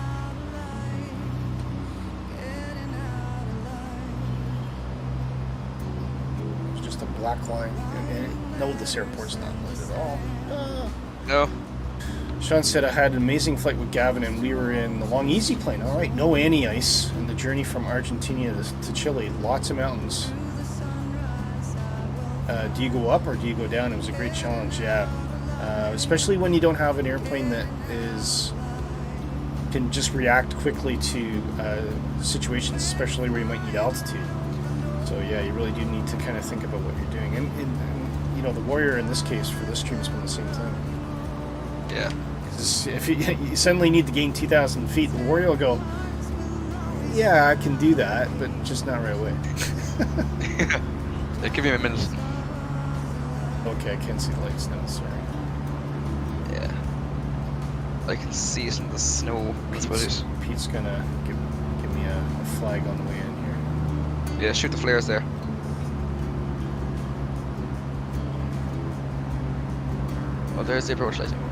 It's just a black line. And no, this airport's not lit at all. No. Sean said, I had an amazing flight with Gavin, and we were in the long easy plane. All right, no any ice. And the journey from Argentina to Chile, lots of mountains. Do you go up or do you go down? It was a great challenge, yeah. Especially when you don't have an airplane that can just react quickly to situations, especially where you might need altitude. So yeah, you really do need to kind of think about what you're doing. And you know, the Warrior in this case for this stream has been the same thing. Yeah. If you suddenly need to gain 2,000 feet, the Warrior will go, yeah, I can do that, but just not right away. Yeah, give me a minute. Okay, I can't see the lights now, sorry. Yeah. I can see it in the snow. That's what it is. Pete's gonna give me a flag on the way in here. Yeah, shoot the flares there. Oh, there's the approach lighting.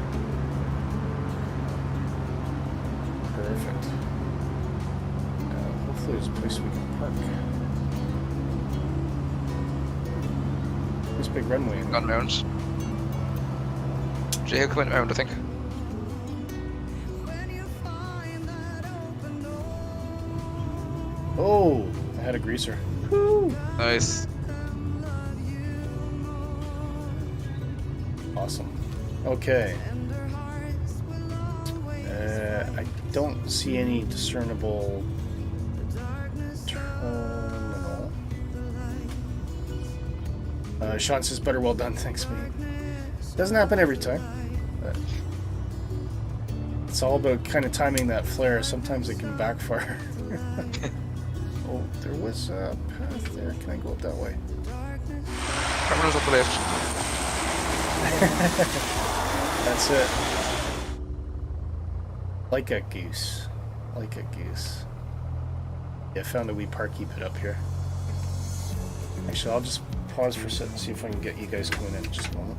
Perfect. Hopefully there's a place we can park. This big runway. Gone round. J-Hook went round, I think. Oh, I had a greaser. Woo. Nice. Awesome. Okay. I don't see any discernible terminal. Sean says, better well done, thanks mate. Doesn't happen every time. But it's all about kind of timing that flare. Sometimes it can backfire. Oh, there was a path there. Can I go up that way? Terminal's up the left. That's it. Like a goose. Like a goose. Yeah, I found a wee parky pit up here. Actually, I'll just pause for a second and see if I can get you guys coming in just a moment.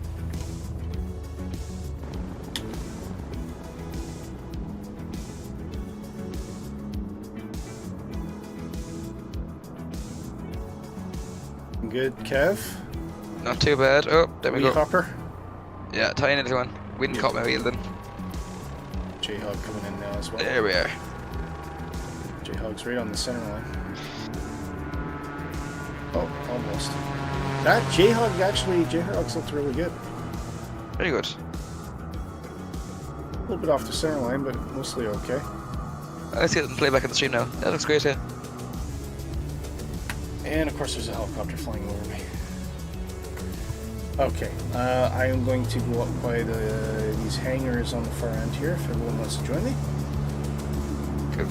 Good, Kev? Not too bad. Oh, there we Wee go. hopper? Yeah, tying into one. Wind caught my wheel then. J-Hog coming in now as well. There we are. J-Hog's right on the center line. Oh, almost. That J-Hog actually, J-Hog's looked really good. Very good. little bit off the center line, but mostly okay. I see it in playback on the stream now. That looks great, yeah. And of course there's a helicopter flying over me. Okay, I am going to go up by these hangars on the far end here if everyone wants to join me. Cool.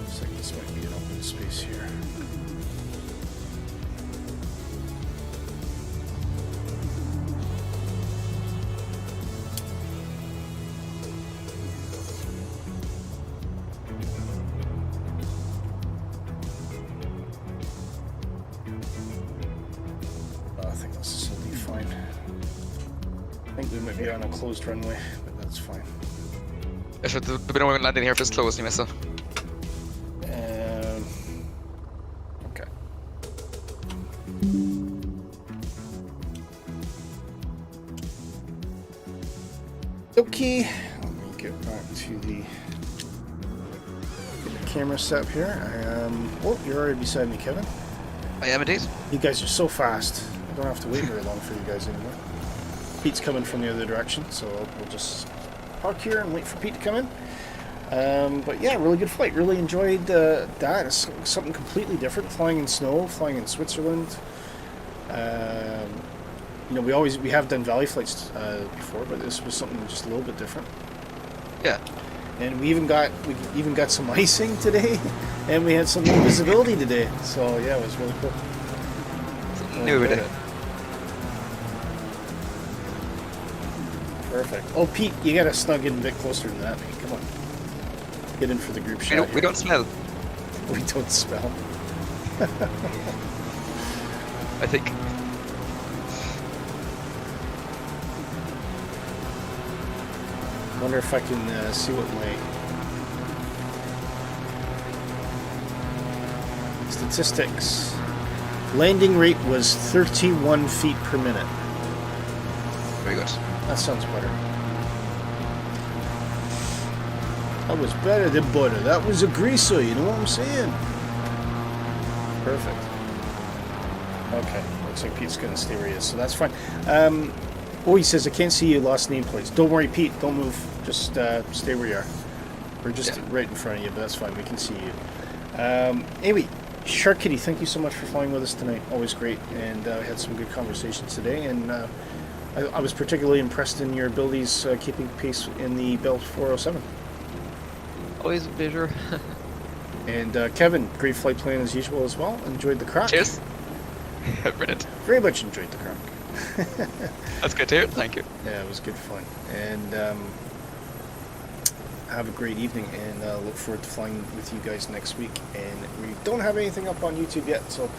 Looks like this might be an open space here. I think we might be on a closed runway, but that's fine. Jeg tror, det bliver nogen landing her først close, lige med så. Okay. Okay, let me get back to the camera setup here. Oh, you're already beside me, Kevin. I am indeed. You guys are so fast. I don't have to wait very long for you guys anymore. Pete's coming from the other direction, so we'll just park here and wait for Pete to come in. But yeah, really good flight. Really enjoyed that. It's something completely different. Flying in snow, flying in Switzerland. You know, we have done valley flights before, but this was something just a little bit different. Yeah. And we even got some icing today, and we had some new visibility today. So yeah, it was really cool. New with it. Perfect. Oh, Pete, you gotta snug in a bit closer than that, mate. Come on. Get in for the group shot. We don't smell. We don't smell. I think. Wonder if I can see what my statistics. Landing rate was 31 feet per minute. Very good. That sounds better. That was better than butter. That was a greaser, you know what I'm saying? Perfect. Okay, looks like Pete's gonna stay where he is, so that's fine. Oh, he says, I can't see you, lost nameplates. Don't worry, Pete, don't move. Just stay where you are. We're just right in front of you, but that's fine, we can see you. Anyway, Shark Kitty, thank you so much for flying with us tonight. Always great, and we had some good conversations today, and I was particularly impressed in your abilities keeping pace in the Bell 407. Always a pleasure. And Kevin, great flight plan as usual as well. Enjoyed the crack. Cheers. Brilliant. Very much enjoyed the crack. That's good to hear. Thank you. Yeah, it was good fun. And have a great evening, and look forward to flying with you guys next week. And we don't have anything up on YouTube yet, so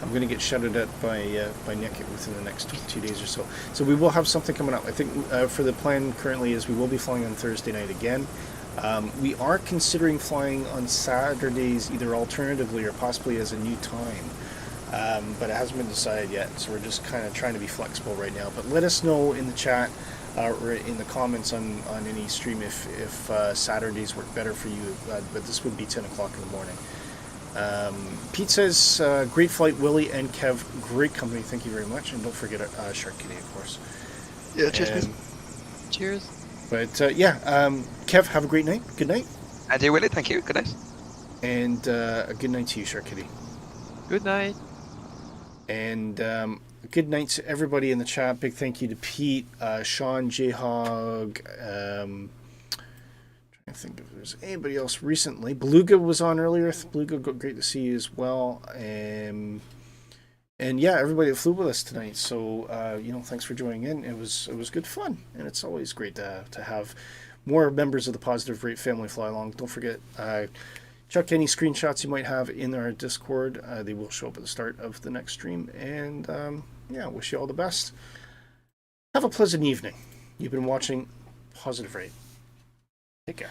I'm going to get shouted at by Nick within the next 2 days or so. So we will have something coming up. I think for the plan currently is we will be flying on Thursday night again. We are considering flying on Saturdays either alternatively or possibly as a new time. But it hasn't been decided yet, so we're just kind of trying to be flexible right now. But let us know in the chat or in the comments on any stream if Saturdays work better for you. But this would be 10 o'clock in the morning. Pete says, great flight, Willy and Kev. Great company, thank you very much. And don't forget Shark Kitty, of course. Yeah, cheers. Cheers. But Kev, have a great night. Good night. And you, Willy, thank you. Good night. And a good night to you, Shark Kitty. Good night. And good night to everybody in the chat. Big thank you to Pete, Sean, J-Hog. Trying to think if there's anybody else recently. Beluga was on earlier. Beluga, great to see you as well. And yeah, everybody that flew with us tonight. So thanks for joining in. It was good fun, and it's always great to have more members of the Positive Rate family fly along. Don't forget. Chuck any screenshots you might have in our Discord. They will show up at the start of the next stream. And wish you all the best. Have a pleasant evening. You've been watching Positive Rate. Take care.